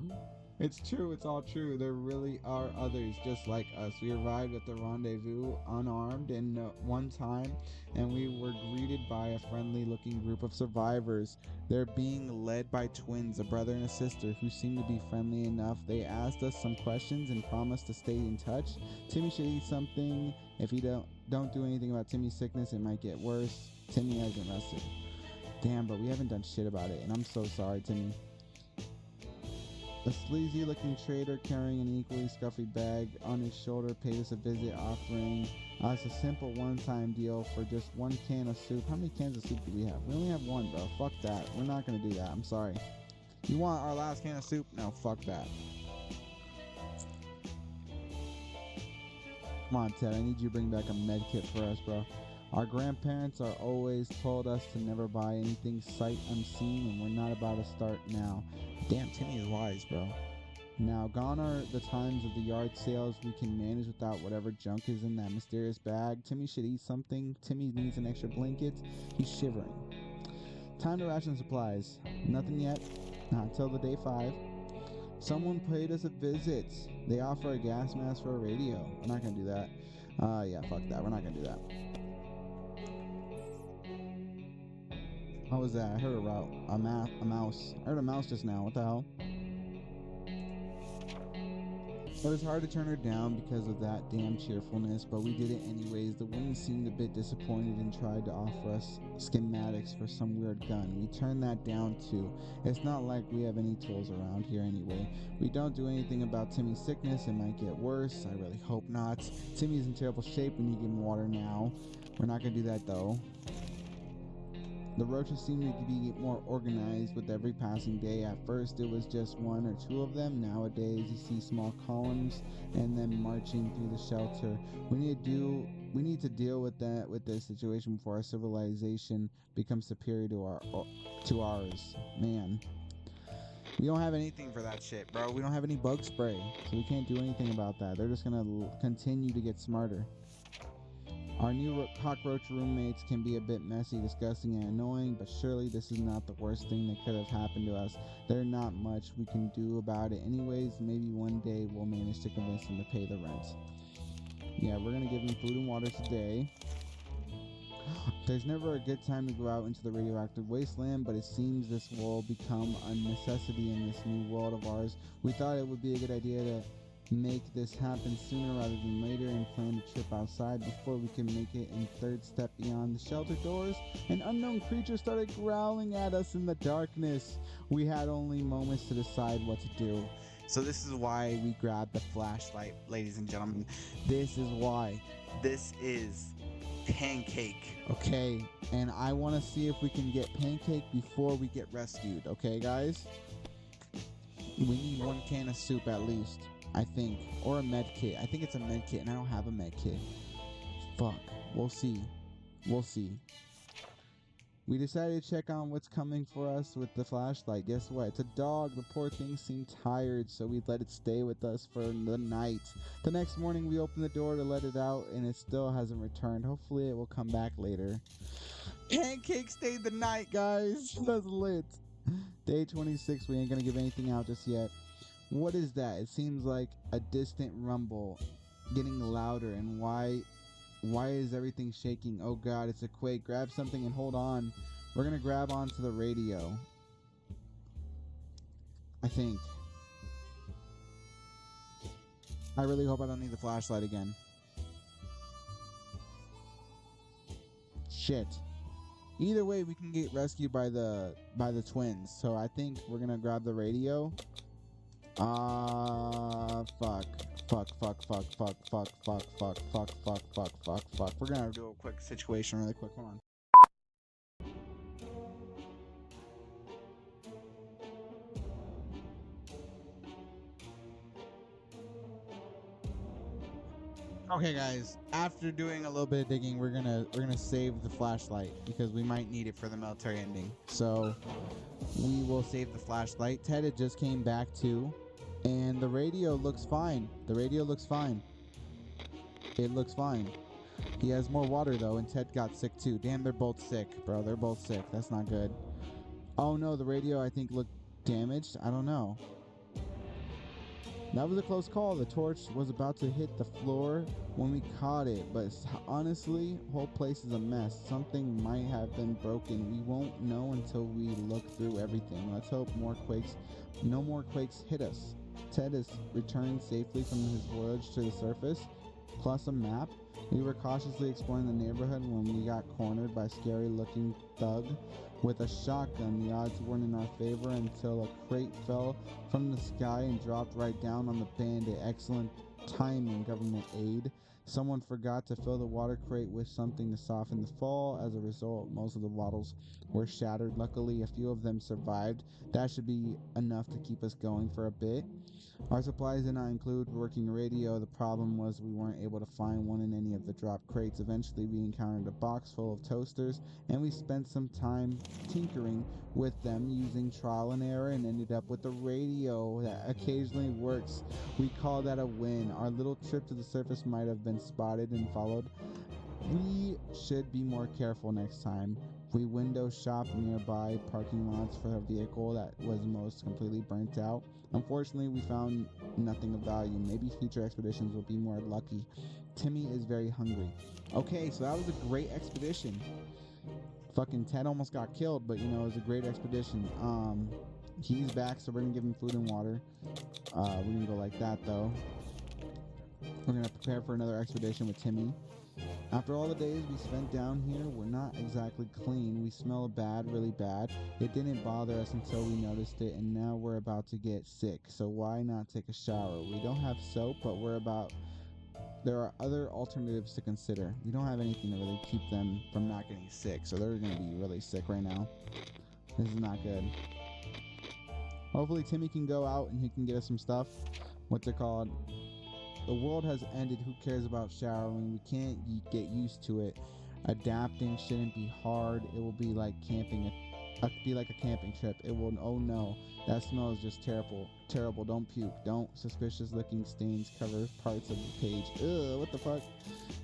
It's true. It's all true. There really are others just like us. We arrived at the rendezvous unarmed and one time, and we were greeted by a friendly-looking group of survivors. They're being led by twins, a brother and a sister, who seem to be friendly enough. They asked us some questions and promised to stay in touch. Timmy should eat something. If he don't do anything about Timmy's sickness, it might get worse. Timmy hasn't rested. Damn, but we haven't done shit about it, and I'm so sorry, Timmy. A sleazy-looking trader carrying an equally scuffy bag on his shoulder paid us a visit, offering us a simple one-time deal for just one can of soup. How many cans of soup do we have? We only have one, bro. Fuck that. We're not gonna do that. I'm sorry. You want our last can of soup? No, fuck that. Come on, Ted. I need you to bring back a med kit for us, bro. Our grandparents are always told us to never buy anything sight unseen, and we're not about to start now. Damn, Timmy is wise, bro. Now, gone are the times of the yard sales. We can manage without whatever junk is in that mysterious bag. Timmy should eat something. Timmy needs an extra blanket. He's shivering. Time to ration supplies. Nothing yet. Not until the day 5. Someone paid us a visit. They offer a gas mask for a radio. We're not gonna do that. Yeah, fuck that. We're not gonna do that. What was that? I heard a mouse. I heard a mouse just now. What the hell? It was hard to turn her down because of that damn cheerfulness, but we did it anyways. The woman seemed a bit disappointed and tried to offer us schematics for some weird gun. We turned that down too. It's not like we have any tools around here anyway. We don't do anything about Timmy's sickness. It might get worse. I really hope not. Timmy's in terrible shape. We need to give him water now. We're not gonna do that though. The roaches seem to be more organized with every passing day. At first it was just 1 or 2 of them. Nowadays you see small columns and them marching through the shelter. We need to deal with this situation before our civilization becomes superior to ours. Man. We don't have anything for that shit, bro. We don't have any bug spray. So we can't do anything about that. They're just gonna continue to get smarter. Our new cockroach roommates can be a bit messy, disgusting, and annoying, but surely this is not the worst thing that could have happened to us. There's not much we can do about it anyways. Maybe one day we'll manage to convince them to pay the rent. Yeah, we're gonna give them food and water today. There's never a good time to go out into the radioactive wasteland, but it seems this will become a necessity in this new world of ours. We thought it would be a good idea to make this happen sooner rather than later and plan a trip outside before we can make it. In third step beyond the shelter doors, an unknown creature started growling at us in the darkness. We had only moments to decide what to do. So this is why we grabbed the flashlight, ladies and gentlemen. This is why. This is Pancake, okay? And I want to see if we can get Pancake before we get rescued, okay guys? We need 1 can of soup at least, I think, or a med kit. I think it's a med kit, and I don't have a med kit. Fuck. We'll see. We decided to check on what's coming for us with the flashlight. Guess what? It's a dog. The poor thing seemed tired, so we let it stay with us for the night. The next morning, we opened the door to let it out, and it still hasn't returned. Hopefully, it will come back later. Pancake stayed the night, guys. That's lit. Day 26, we ain't gonna give anything out just yet. What is that? It seems like a distant rumble getting louder, and why is everything shaking? Oh god, it's a quake. Grab something and hold on. We're gonna grab onto the radio, I think. I really hope I don't need the flashlight again. Shit. Either way, we can get rescued by the twins, so I think we're gonna grab the radio. Fuck. We're gonna do a quick situation really quick. Hold on. Okay guys, after doing a little bit of digging, we're gonna save the flashlight because we might need it for the military ending. So we will save the flashlight. Ted had just came back too. And the radio looks fine. It looks fine. He has more water though, and Ted got sick too. Damn, they're both sick, bro. They're both sick. That's not good. Oh no, the radio I think looked damaged. I don't know. That was a close call. The torch was about to hit the floor when we caught it, but honestly, whole place is a mess. Something might have been broken. We won't know until we look through everything. Let's hope no more quakes hit us. Ted has returned safely from his voyage to the surface, plus a map. We were cautiously exploring the neighborhood when we got cornered by a scary-looking thug with a shotgun. The odds weren't in our favor until a crate fell from the sky and dropped right down on the bandit. Excellent timing, government aid. Someone forgot to fill the water crate with something to soften the fall. As a result, most of the bottles were shattered. Luckily, a few of them survived. That should be enough to keep us going for a bit. Our supplies did not include working radio. The problem was we weren't able to find one in any of the dropped crates. Eventually, we encountered a box full of toasters, and we spent some time tinkering with them using trial and error and ended up with a radio that occasionally works. We call that a win. Our little trip to the surface might have been spotted and followed. We should be more careful next time. We window shop nearby parking lots for a vehicle that was most completely burnt out. Unfortunately, we found nothing of value. Maybe future expeditions will be more lucky. Timmy is very hungry. Okay, so that was a great expedition. Fucking Ted almost got killed, but you know, it was a great expedition. He's back, so we're gonna give him food and water. We're gonna go like that though. We're gonna prepare for another expedition with Timmy. After all the days we spent down here, we're not exactly clean. We smell bad, really bad. It didn't bother us until we noticed it, and now we're about to get sick. So why not take a shower? We don't have soap, but there are other alternatives to consider. We don't have anything to really keep them from not getting sick, so they're gonna be really sick right now. This is not good. Hopefully Timmy can go out and he can get us some stuff. What's it called? The world has ended. Who cares about showering? We can't get used to it. Adapting shouldn't be hard. It will be like camping. Be like a camping trip. It will. Oh no, that smell is just terrible. Terrible. Don't puke. Don't. Suspicious looking stains cover parts of the page. Ugh. What the fuck?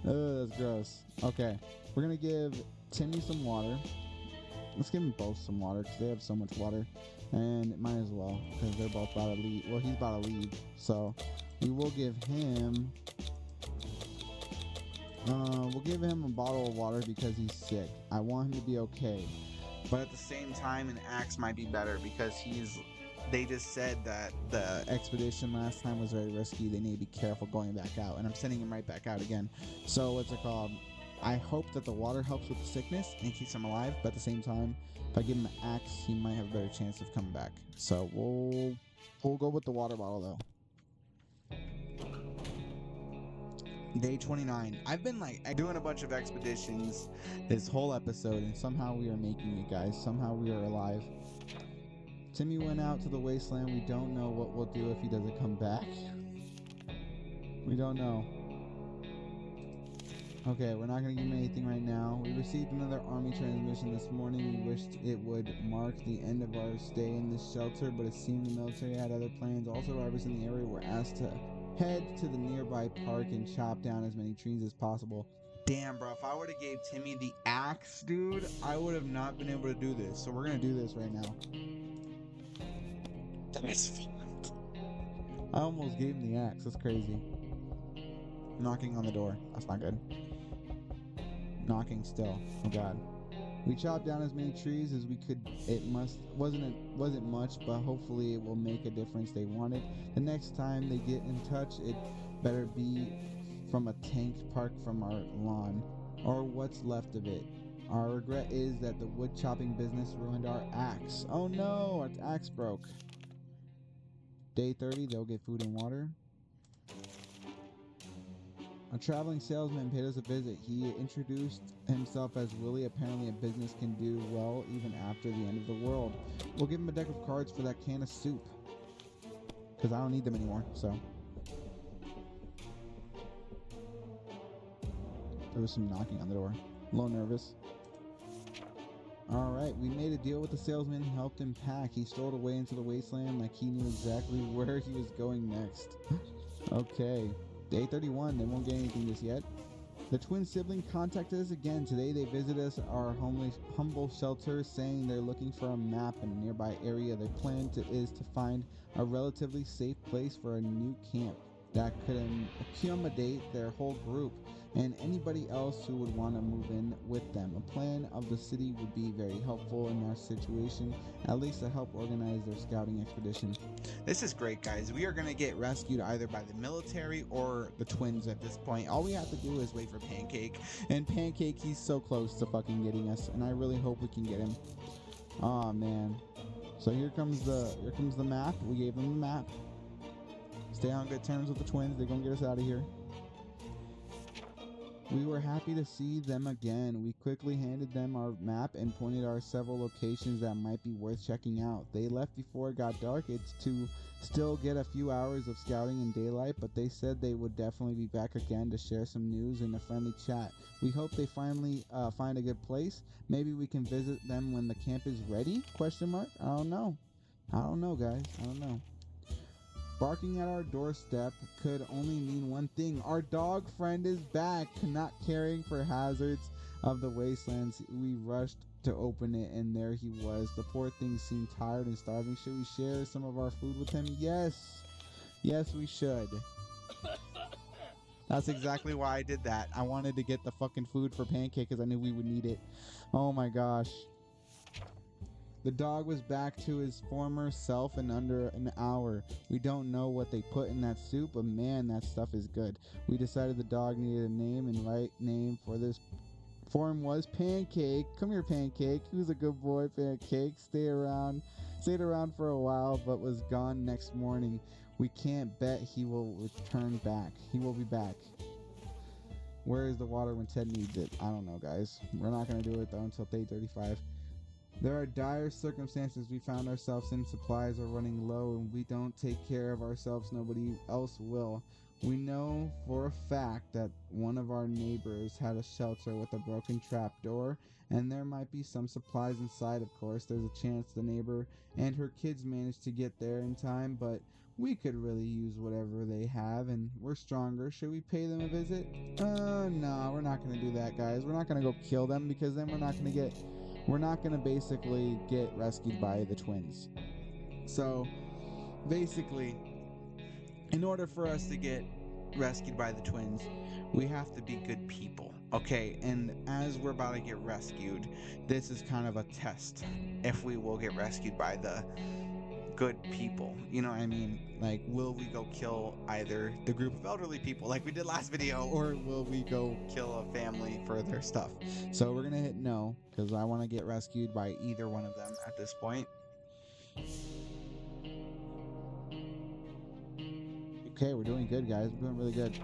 Ugh. That's gross. Okay, we're gonna give Timmy some water. Let's give them both some water because they have so much water, and might as well because they're both about to leave. Well, he's about to leave, so. We will give him a bottle of water because he's sick. I want him to be okay. But at the same time, an axe might be better because they just said that the expedition last time was very risky. They need to be careful going back out. And I'm sending him right back out again. So what's it called? I hope that the water helps with the sickness and keeps him alive. But at the same time, if I give him an axe, he might have a better chance of coming back. So we'll go with the water bottle though. Day 29. I've been doing a bunch of expeditions this whole episode, and somehow we are making it, guys. Somehow we are alive. Timmy went out to the wasteland. We don't know what we'll do if he doesn't come back. We don't know. Okay, we're not going to give him anything right now. We received another army transmission this morning. We wished it would mark the end of our stay in this shelter, but it seemed the military had other plans. All survivors in the area were asked to head to the nearby park and chop down as many trees as possible. Damn, bro, if I would have gave Timmy the axe, dude, I would have not been able to do this. So we're going to do this right now. That's fucked. I almost gave him the axe. That's crazy. Knocking on the door. That's not good. Knocking still. Oh god. We chopped down as many trees as we could. Wasn't much, but hopefully it will make a difference they wanted. The next time they get in touch, it better be from a tank parked from our lawn, or what's left of it. Our regret is that the wood chopping business ruined our axe. Oh no, our axe broke. Day 30, they'll get food and water. A traveling salesman paid us a visit. He introduced himself as Willie. Apparently a business can do well even after the end of the world. We'll give him a deck of cards for that can of soup. Because I don't need them anymore, so. There was some knocking on the door. A little nervous. Alright, we made a deal with the salesman and helped him pack. He strolled away into the wasteland like he knew exactly where he was going next. Okay. Day 31, they won't get anything just yet. The twin sibling contacted us again. Today they visited us our humble shelter, saying they're looking for a map in a nearby area. Their plan is to find a relatively safe place for a new camp that could accommodate their whole group and anybody else who would want to move in with them. A plan of the city would be very helpful in our situation, at least to help organize their scouting expedition. This is great, guys. We are going to get rescued either by the military or the twins at this point. All we have to do is wait for Pancake. And Pancake, he's so close to fucking getting us, and I really hope we can get him. Oh man. So here comes the map. We gave them the map. Stay on good terms with the twins. They're going to get us out of here. We were happy to see them again. We quickly handed them our map and pointed out several locations that might be worth checking out. They left before it got dark. It's to still get a few hours of scouting in daylight, but they said they would definitely be back again to share some news and a friendly chat. We hope they finally find a good place. Maybe we can visit them when the camp is ready? ? I don't know. I don't know, guys. I don't know. Barking at our doorstep could only mean one thing. Our dog friend is back, not caring for hazards of the wastelands. We rushed to open it, and there he was. The poor thing seemed tired and starving. Should we share some of our food with him? Yes. Yes, we should. That's exactly why I did that. I wanted to get the fucking food for Pancake because I knew we would need it. Oh my gosh. The dog was back to his former self in under an hour. We don't know what they put in that soup, but man, that stuff is good. We decided the dog needed a name, and right name for this form was Pancake. Come here, Pancake. Who's a good boy, Pancake? Stayed around for a while, but was gone next morning. We can't bet he will return back. He will be back. Where is the water when Ted needs it? I don't know, guys. We're not going to do it, though, until day 35. There are dire circumstances we found ourselves in. Supplies are running low, and we don't take care of ourselves. Nobody else will. We know for a fact that one of our neighbors had a shelter with a broken trap door, and there might be some supplies inside, of course. There's a chance the neighbor and her kids managed to get there in time, but we could really use whatever they have, and we're stronger. Should we pay them a visit? No, we're not going to do that, guys. We're not going to go kill them, because then we're not going to basically get rescued by the twins. So, basically, in order for us to get rescued by the twins, we have to be good people, okay? And as we're about to get rescued, this is kind of a test if we will get rescued by the good people. You know what I mean? Like, will we go kill either the group of elderly people like we did last video, or will we go kill a family for their stuff? So we're gonna hit no, because I want to get rescued by either one of them at this point. Okay, we're doing good, guys. We're doing really good.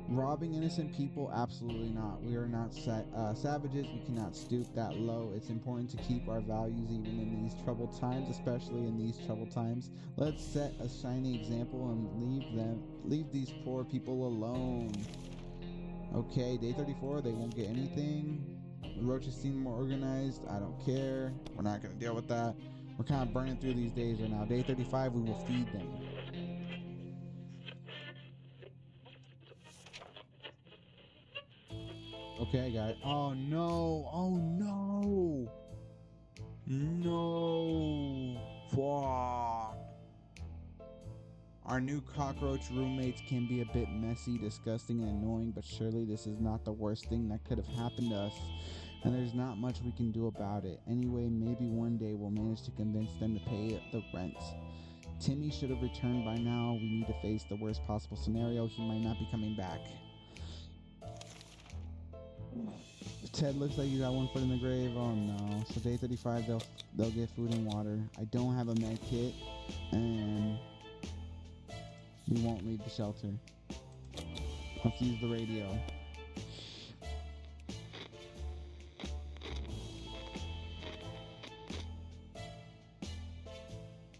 Robbing innocent people? Absolutely not. We are not savages. We cannot stoop that low. It's important to keep our values even in these troubled times, especially in these troubled times. Let's set a shining example and leave these poor people alone. Okay, day 34, they won't get anything. The roaches seem more organized. I don't care. We're not going to deal with that. We're kind of burning through these days right now. Day 35, we will feed them. Okay, guys. Oh no! Oh no! No! Fuck! Our new cockroach roommates can be a bit messy, disgusting, and annoying, but surely this is not the worst thing that could have happened to us, and there's not much we can do about it. Anyway, maybe one day we'll manage to convince them to pay the rent. Timmy should have returned by now. We need to face the worst possible scenario. He might not be coming back. Ted looks like he got one foot in the grave. Oh no. So day 35, they'll get food and water. I don't have a med kit, and we won't leave the shelter. Let's use the radio.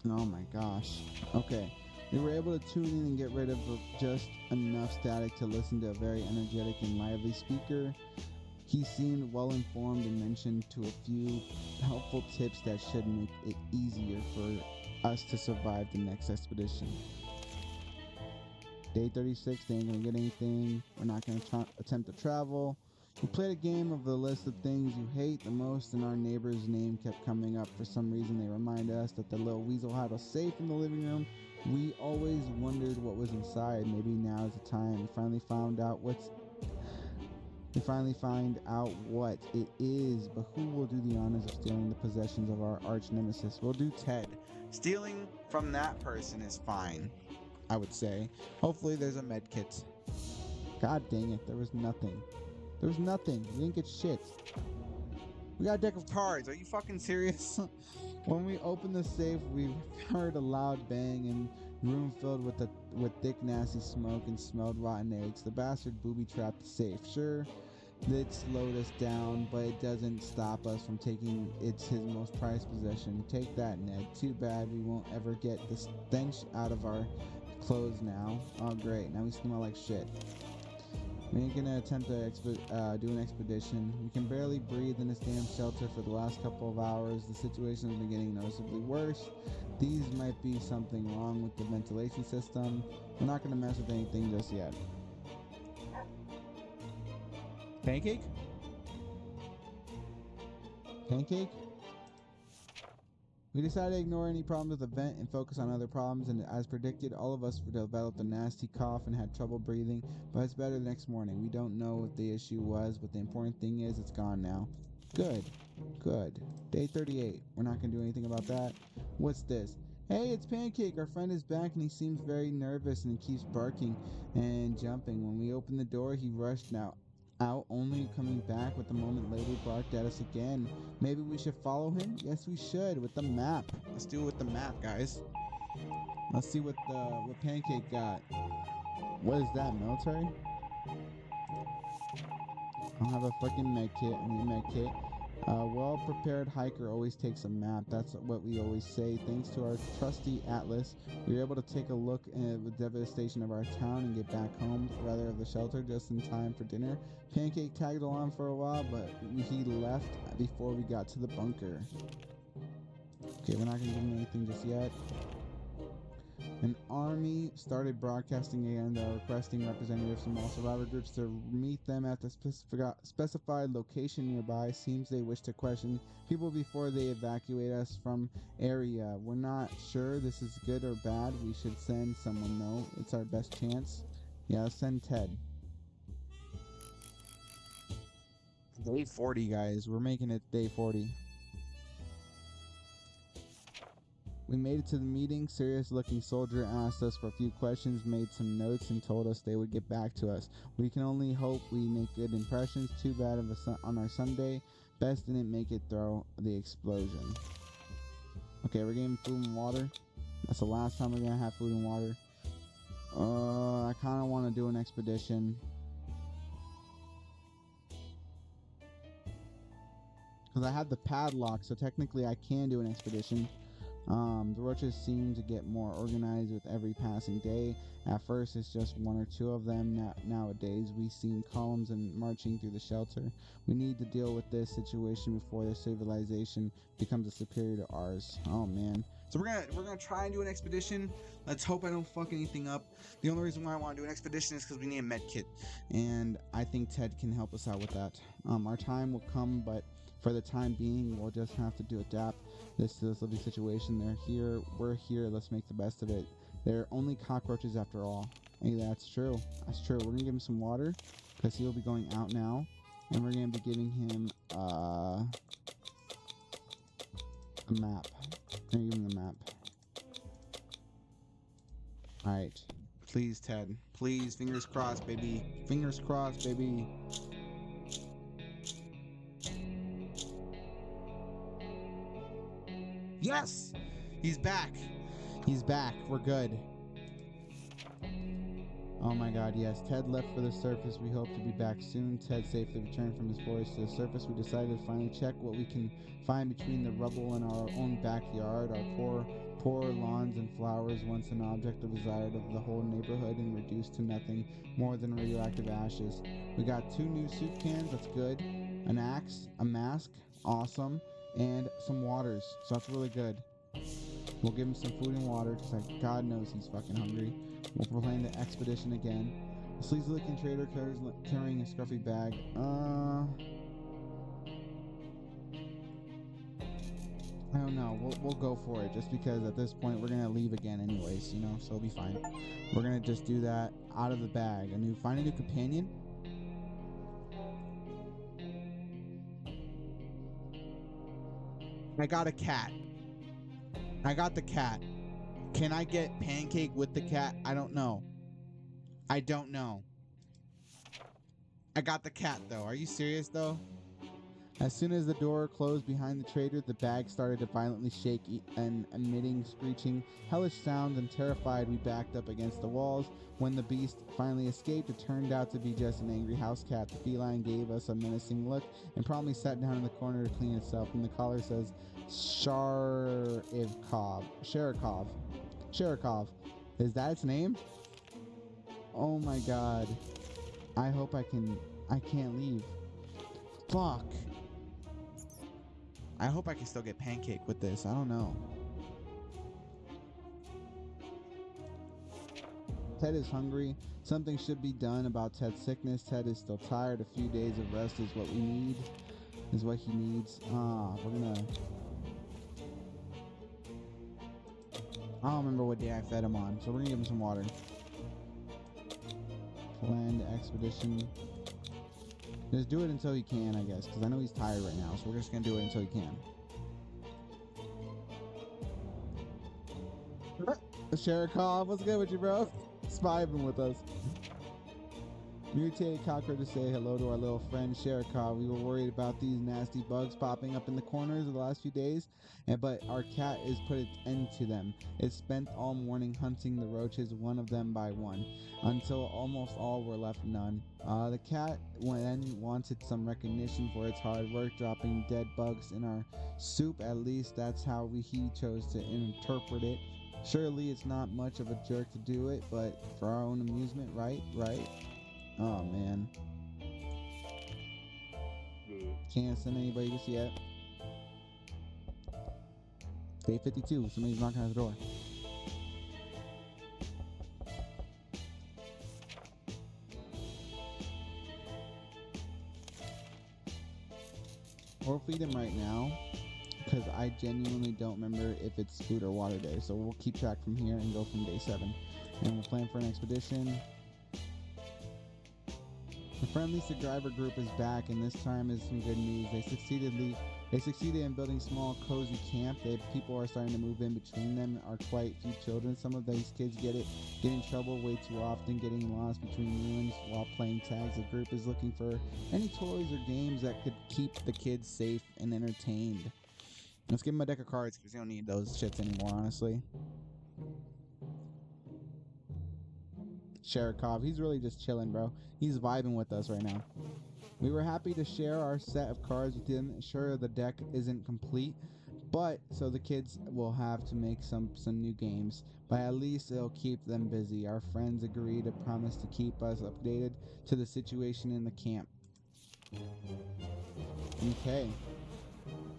Oh my gosh. Okay. We were able to tune in and get rid of just enough static to listen to a very energetic and lively speaker. He seemed well informed and mentioned to a few helpful tips that should make it easier for us to survive the next expedition. Day 36, they ain't gonna get anything. We're not gonna attempt to travel. We played a game of the list of things you hate the most, and our neighbor's name kept coming up. For some reason, they reminded us that the little weasel had a safe in the living room. We always wondered what was inside. Maybe now is the time. We finally find out what it is, but who will do the honors of stealing the possessions of our arch nemesis? We'll do Ted. Stealing from that person is fine, I would say. Hopefully there's a med kit. God dang it, there was nothing. There was nothing. We didn't get shit. We got a deck of cards. Are you fucking serious? When we opened the safe, we heard a loud bang and room filled with thick, nasty smoke and smelled rotten eggs. The bastard booby-trapped the safe. Sure, it slowed us down, but it doesn't stop us from taking his most prized possession. Take that, Ned. Too bad we won't ever get the stench out of our clothes now. Oh, great. Now we smell like shit. We ain't gonna attempt to do an expedition. We can barely breathe in this damn shelter for the last couple of hours. The situation has been getting noticeably worse. These might be something wrong with the ventilation system. We're not gonna mess with anything just yet. Pancake? Pancake? We decided to ignore any problems with the vent and focus on other problems, and as predicted, all of us developed a nasty cough and had trouble breathing, but it's better the next morning. We don't know what the issue was, but the important thing is it's gone now. Good. Good. Day 38. We're not going to do anything about that. What's this? Hey, it's Pancake. Our friend is back, and he seems very nervous, and he keeps barking and jumping. When we opened the door, he rushed out, only coming back with a moment later barked at us again. Maybe we should follow him? Yes, we should, with the map. Let's do it with the map, guys. Let's see what Pancake got. What is that, military? I don't have a fucking med kit. I need a med kit. Well-prepared hiker always takes a map. That's what we always say. Thanks to our trusty atlas, we were able to take a look at the devastation of our town and get back home, rather of the shelter, just in time for dinner. Pancake tagged along for a while, but he left before we got to the bunker. Okay, we're not going to give him anything just yet. An army started broadcasting again. They are requesting representatives from all survivor groups to meet them at the specified location nearby. Seems they wish to question people before they evacuate us from area. We're not sure this is good or bad. We should send someone though. It's our best chance. Yeah, let's send Ted. Day 40, guys. We're making it day 40. We made it to the meeting. Serious-looking soldier asked us for a few questions, made some notes, and told us they would get back to us. We can only hope we make good impressions. Too bad on our Sunday. Best didn't make it through the explosion. Okay, we're getting food and water. That's the last time we're going to have food and water. I kind of want to do an expedition. Because I have the padlock, so technically I can do an expedition. The roaches seem to get more organized with every passing day. At first, it's just one or two of them. Nowadays, we see columns and marching through the shelter. We need to deal with this situation before their civilization becomes a superior to ours. Oh man. So we're gonna try and do an expedition. Let's hope I don't fuck anything up. The only reason why I want to do an expedition is because we need a med kit, and I think Ted can help us out with that. Our time will come, but for the time being, we'll just have to adapt this living situation. They're here, we're here, let's make the best of it. They're only cockroaches after all. Hey, that's true. That's true. We're gonna give him some water, because he'll be going out now. And we're gonna be giving him a map. We're gonna give him the map. Alright. Please, Ted. Please, fingers crossed, baby. Fingers crossed, baby. Yes! He's back. He's back. We're good. Oh my god, yes. Ted left for the surface. We hope to be back soon. Ted safely returned from his voyage to the surface. We decided to finally check what we can find between the rubble and our own backyard. Our poor lawns and flowers, once an object of desire of the whole neighborhood, and reduced to nothing more than radioactive ashes. We got 2 new soup cans. That's good. An axe, a mask. Awesome. And some waters. So that's really good. We'll give him some food and water, because God knows he's fucking hungry. We'll plan the expedition again. A sleazy-looking trader carrying a scruffy bag. I don't know. We'll go for it, just because at this point we're gonna leave again anyways, you know, so it'll be fine. We're gonna just do that out of the bag. Find a new companion. I got a cat. I got the cat. Can I get Pancake with the cat? I don't know. I don't know. I got the cat, though. Are you serious, though? As soon as the door closed behind the trader, the bag started to violently shake and emitting screeching, hellish sounds, and terrified, we backed up against the walls. When the beast finally escaped, it turned out to be just an angry house cat. The feline gave us a menacing look and promptly sat down in the corner to clean itself. And the collar says, Sharikov. Is that its name? Oh my god. I hope I can't leave. Fuck. I hope I can still get pancake with this. I don't know. Ted is hungry. Something should be done about Ted's sickness. Ted is still tired. A few days of rest is what we need. Is what he needs. We're gonna... I don't remember what day I fed him on, so we're gonna give him some water. Planned expedition. Just do it until he can, I guess, because I know he's tired right now, so we're just gonna do it until he can. Sherikov, what's good with you, bro? Spiving with us. Mutated cockroach to say hello to our little friend Sherikov. We were worried about these nasty bugs popping up in the corners of the last few days, but our cat has put its end to them. It spent all morning hunting the roaches one of them by one, until almost all were left none. The cat then wanted some recognition for its hard work, dropping dead bugs in our soup. At least that's how he chose to interpret it. Surely it's not much of a jerk to do it, but for our own amusement, right? Right? Oh, man. Can't send anybody just yet. Day 52. Somebody's knocking at the door. We'll feed him right now, because I genuinely don't remember if it's food or water day. So we'll keep track from here and go from day 7. And we'll plan for an expedition. The friendly driver group is back, and this time is some good news. They succeeded in building small, cozy camp. People are starting to move in between them. Are quite few children. Some of these kids get in trouble way too often, getting lost between ruins while playing tags. The group is looking for any toys or games that could keep the kids safe and entertained. Let's give him a deck of cards because you don't need those shits anymore, honestly. Sherikov, he's really just chilling, bro. He's vibing with us right now. We were happy to share our set of cards with him. Sure, the deck isn't complete, but so the kids will have to make some new games, but at least it'll keep them busy. Our friends agree to promise to keep us updated to the situation in the camp. Okay.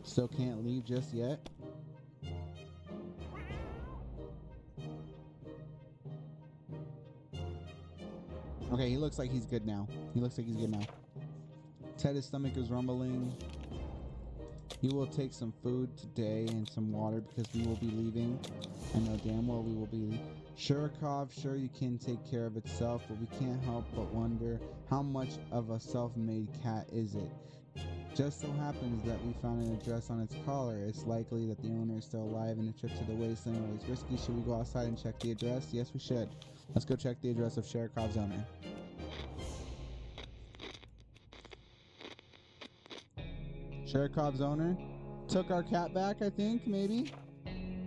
Still can't leave just yet. Okay, he looks like he's good now. Ted's stomach is rumbling. He will take some food today and some water because we will be leaving. I know damn well we will be. Sherikov, sure you can take care of itself, but we can't help but wonder how much of a self-made cat is it. Just so happens that we found an address on its collar. It's likely that the owner is still alive and a trip to the wasteland was risky. Should we go outside and check the address? Yes, we should. Let's go check the address of Sherikov's owner. Sherikov's owner took our cat back, I think, maybe?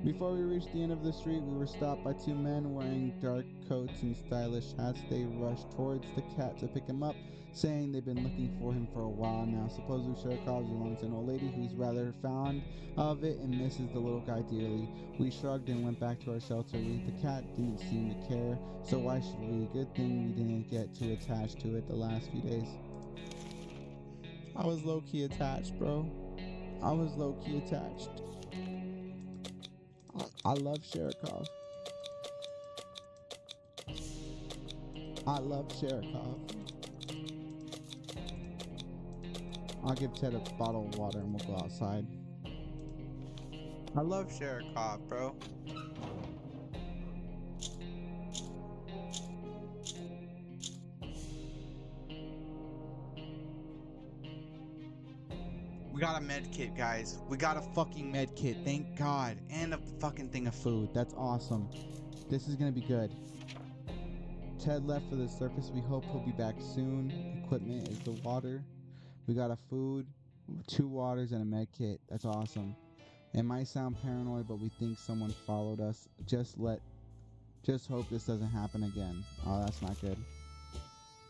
Before we reached the end of the street, we were stopped by 2 men wearing dark coats and stylish hats. They rushed towards the cat to pick him up, saying they've been looking for him for a while now. Supposedly Sherikov belongs to an old lady who's rather fond of it and misses the little guy dearly. We shrugged and went back to our shelter. The cat didn't seem to care, so why should we? Good thing we didn't get too attached to it the last few days. I was low-key attached, bro. I was low-key attached. I love Sherikov. I love Sherikov. I'll give Ted a bottle of water and we'll go outside. I love Sherikov, bro. We got a med kit, guys. We got a fucking med kit. Thank God. And a fucking thing of food. That's awesome. This is gonna be good. Ted left for the surface. We hope he'll be back soon. Equipment is the water. We got a food, 2 waters, and a med kit. That's awesome. It might sound paranoid, but we think someone followed us. Just hope this doesn't happen again. Oh, that's not good.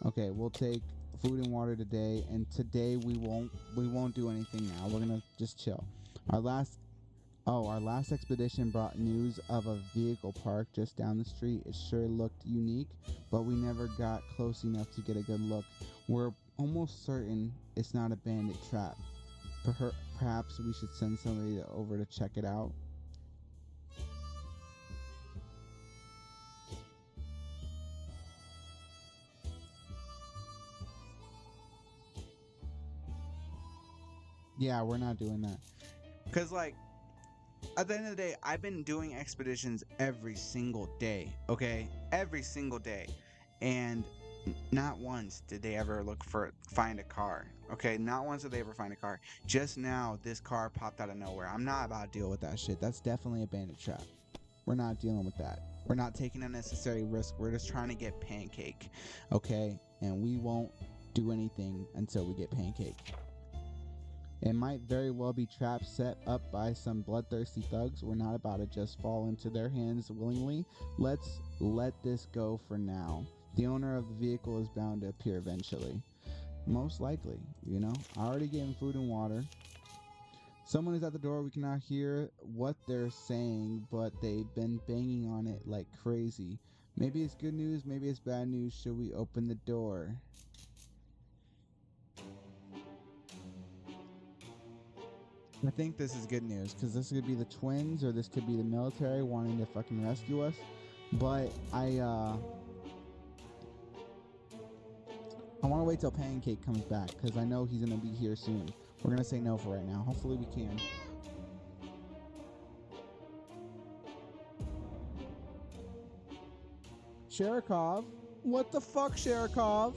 Okay, we'll take food and water today, and today we won't do anything now. We're gonna just chill. Our last Oh, our last expedition brought news of a vehicle park just down the street. It sure looked unique, but we never got close enough to get a good look. We're almost certain it's not a bandit trap. Perhaps we should send somebody over to check it out. Yeah, we're not doing that. Because, like, at the end of the day, I've been doing expeditions every single day, okay? Every single day. And not once did they ever find a car, okay? Not once did they ever find a car. Just now, this car popped out of nowhere. I'm not about to deal with that shit. That's definitely a bandit trap. We're not dealing with that. We're not taking unnecessary risk. We're just trying to get Pancake, okay? And we won't do anything until we get Pancake. It might very well be traps set up by some bloodthirsty thugs. We're not about to just fall into their hands willingly. Let's let this go for now. The owner of the vehicle is bound to appear eventually. Most likely, you know. I already gave him food and water. Someone is at the door. We cannot hear what they're saying, but they've been banging on it like crazy. Maybe it's good news, maybe it's bad news. Should we open the door? I think this is good news because this could be the twins or this could be the military wanting to fucking rescue us. But I want to wait till Pancake comes back because I know he's gonna be here soon. We're gonna say no for right now. Hopefully we can. Sherikov? What the fuck, Sherikov?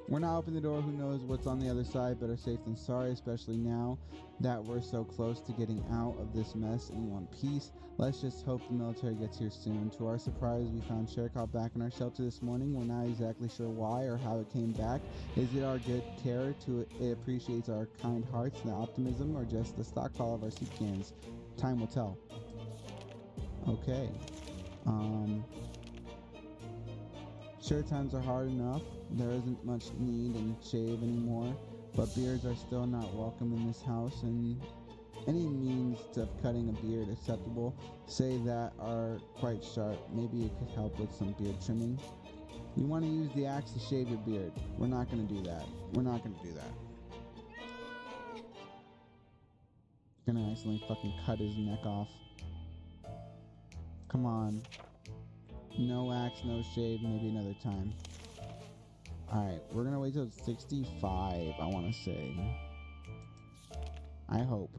We're not opening the door. Who knows what's on the other side? Better safe than sorry, especially now that we're so close to getting out of this mess in one piece. Let's just hope the military gets here soon. To our surprise, we found Sherikov back in our shelter this morning. We're not exactly sure why or how it came back. Is it our good care to it appreciates our kind hearts and the optimism, or just the stockpile of our soup cans? Time will tell. Okay. Sure, times are hard enough. There isn't much need in shave anymore, but beards are still not welcome in this house, and any means of cutting a beard acceptable, say that are quite sharp. Maybe it could help with some beard trimming. You want to use the axe to shave your beard. We're not going to do that. We're not going to do that. Gonna accidentally fucking cut his neck off. Come on. No axe, no shave, maybe another time. Alright, we're gonna wait till 65, I wanna say. I hope.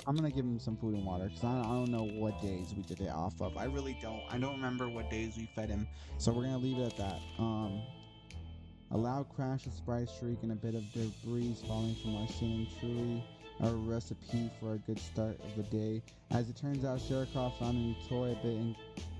I'm gonna give him some food and water, because I don't know what days we did it off of. I really don't. I don't remember what days we fed him. So we're gonna leave it at that. A loud crash, a surprise shriek, and a bit of debris falling from our ceiling. Truly a recipe for a good start of the day. As it turns out, Sherikov found a new toy, a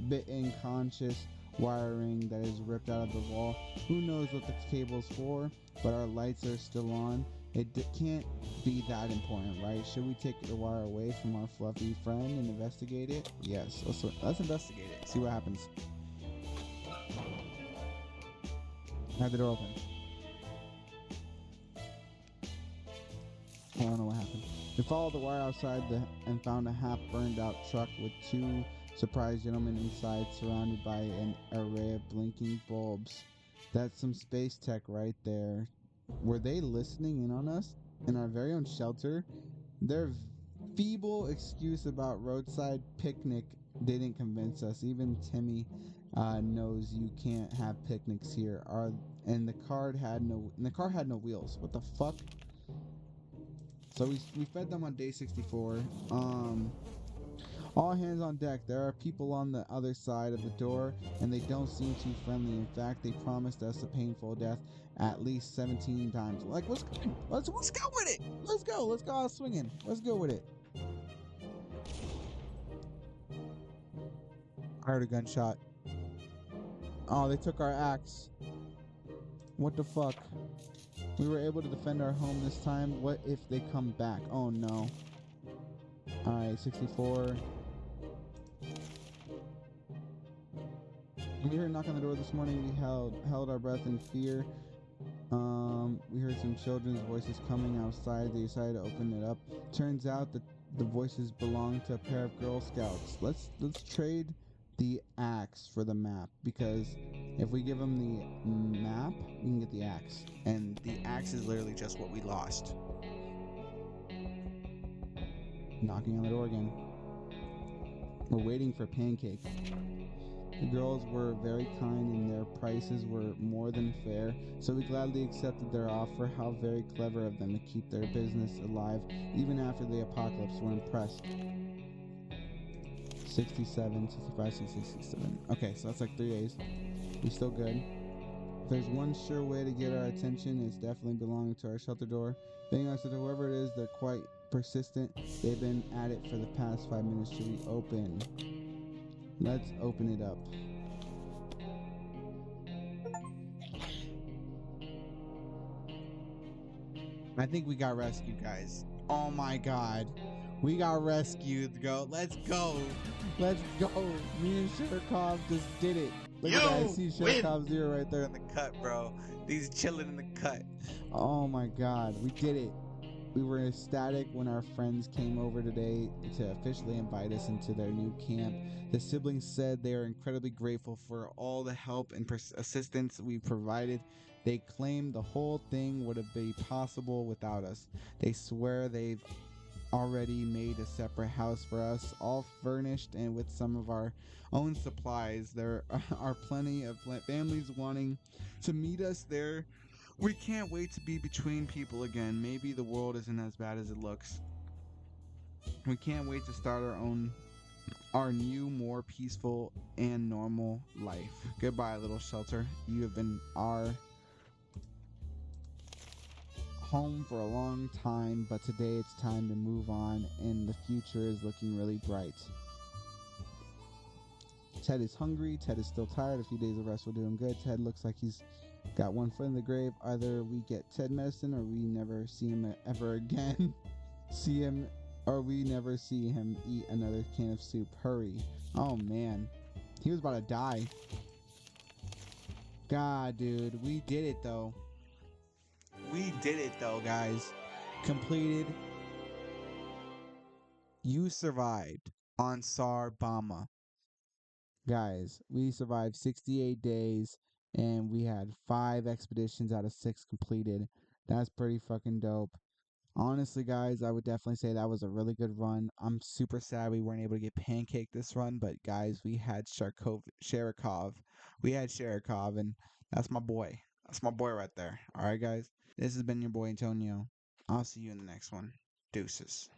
bit unconscious wiring that is ripped out of the wall. Who knows what the cable's for, but our lights are still on. It can't be that important, right? Should we take the wire away from our fluffy friend and investigate it? Yes, let's investigate it. See what happens. Have the door open. I don't know what happened. We followed the wire outside and found a half burned out truck with two surprised gentlemen inside, surrounded by an array of blinking bulbs. That's some space tech right there. Were they listening in on us? In our very own shelter? Their feeble excuse about roadside picnic didn't convince us. Even Timmy knows you can't have picnics here. And the car had no wheels. What the fuck? So we fed them on day 64. All hands on deck. There are people on the other side of the door, and they don't seem too friendly. In fact, they promised us a painful death at least 17 times. Like, let's go with it. Let's go out swinging. Let's go with it. I heard a gunshot. Oh, they took our axe. What the fuck? We were able to defend our home this time. What if they come back? Oh no. Alright, 64. When we heard a knock on the door this morning, we held our breath in fear. We heard some children's voices coming outside. They decided to open it up. Turns out that the voices belong to a pair of Girl Scouts. Let's trade the axe for the map, because if we give them the map, we can get the axe. And the axe is literally just what we lost. Knocking on the door again. We're waiting for Pancake. The girls were very kind and their prices were more than fair, so we gladly accepted their offer. How very clever of them to keep their business alive even after the apocalypse. We're impressed. 67, 65, 67. Okay, so that's like 3 days. We still good. If there's one sure way to get our attention, it's definitely belonging to our shelter door. Being honest with whoever it is, they're quite persistent. They've been at it for the past 5 minutes to reopen. Let's open it up. I think we got rescued, guys. Oh my god. We got rescued, go. Let's go. Let's go. Me and Sherikov just did it. Look at that. I see Sherikov 0 right there in the cut, bro. He's chilling in the cut. Oh my god. We did it. We were ecstatic when our friends came over today to officially invite us into their new camp. The siblings said they are incredibly grateful for all the help and assistance we provided. They claim the whole thing would have been possible without us. They swear they've already made a separate house for us, all furnished and with some of our own supplies. There are plenty of families wanting to meet us there. We can't wait to be between people again. Maybe the world isn't as bad as it looks. We can't wait to start our new, more peaceful and normal life. Goodbye, little shelter. You have been our home for a long time, but today it's time to move on, and the future is looking really bright. Ted is hungry. Ted is still tired. A few days of rest will do him good. Ted looks like he's got one foot in the grave. Either we get Ted medicine or we never see him ever again. see him or we never see him eat another can of soup. Hurry. Oh man. He was about to die. God, dude. We did it though. We did it though, guys. Completed. You survived on Sarbama. Guys, we survived 68 days and we had 5 expeditions out of 6 completed. That's pretty fucking dope. Honestly, guys, I would definitely say that was a really good run. I'm super sad we weren't able to get Pancake this run, but guys, we had Sherikov. We had Sherikov, and that's my boy. That's my boy right there. All right, guys. This has been your boy Antonio. I'll see you in the next one. Deuces.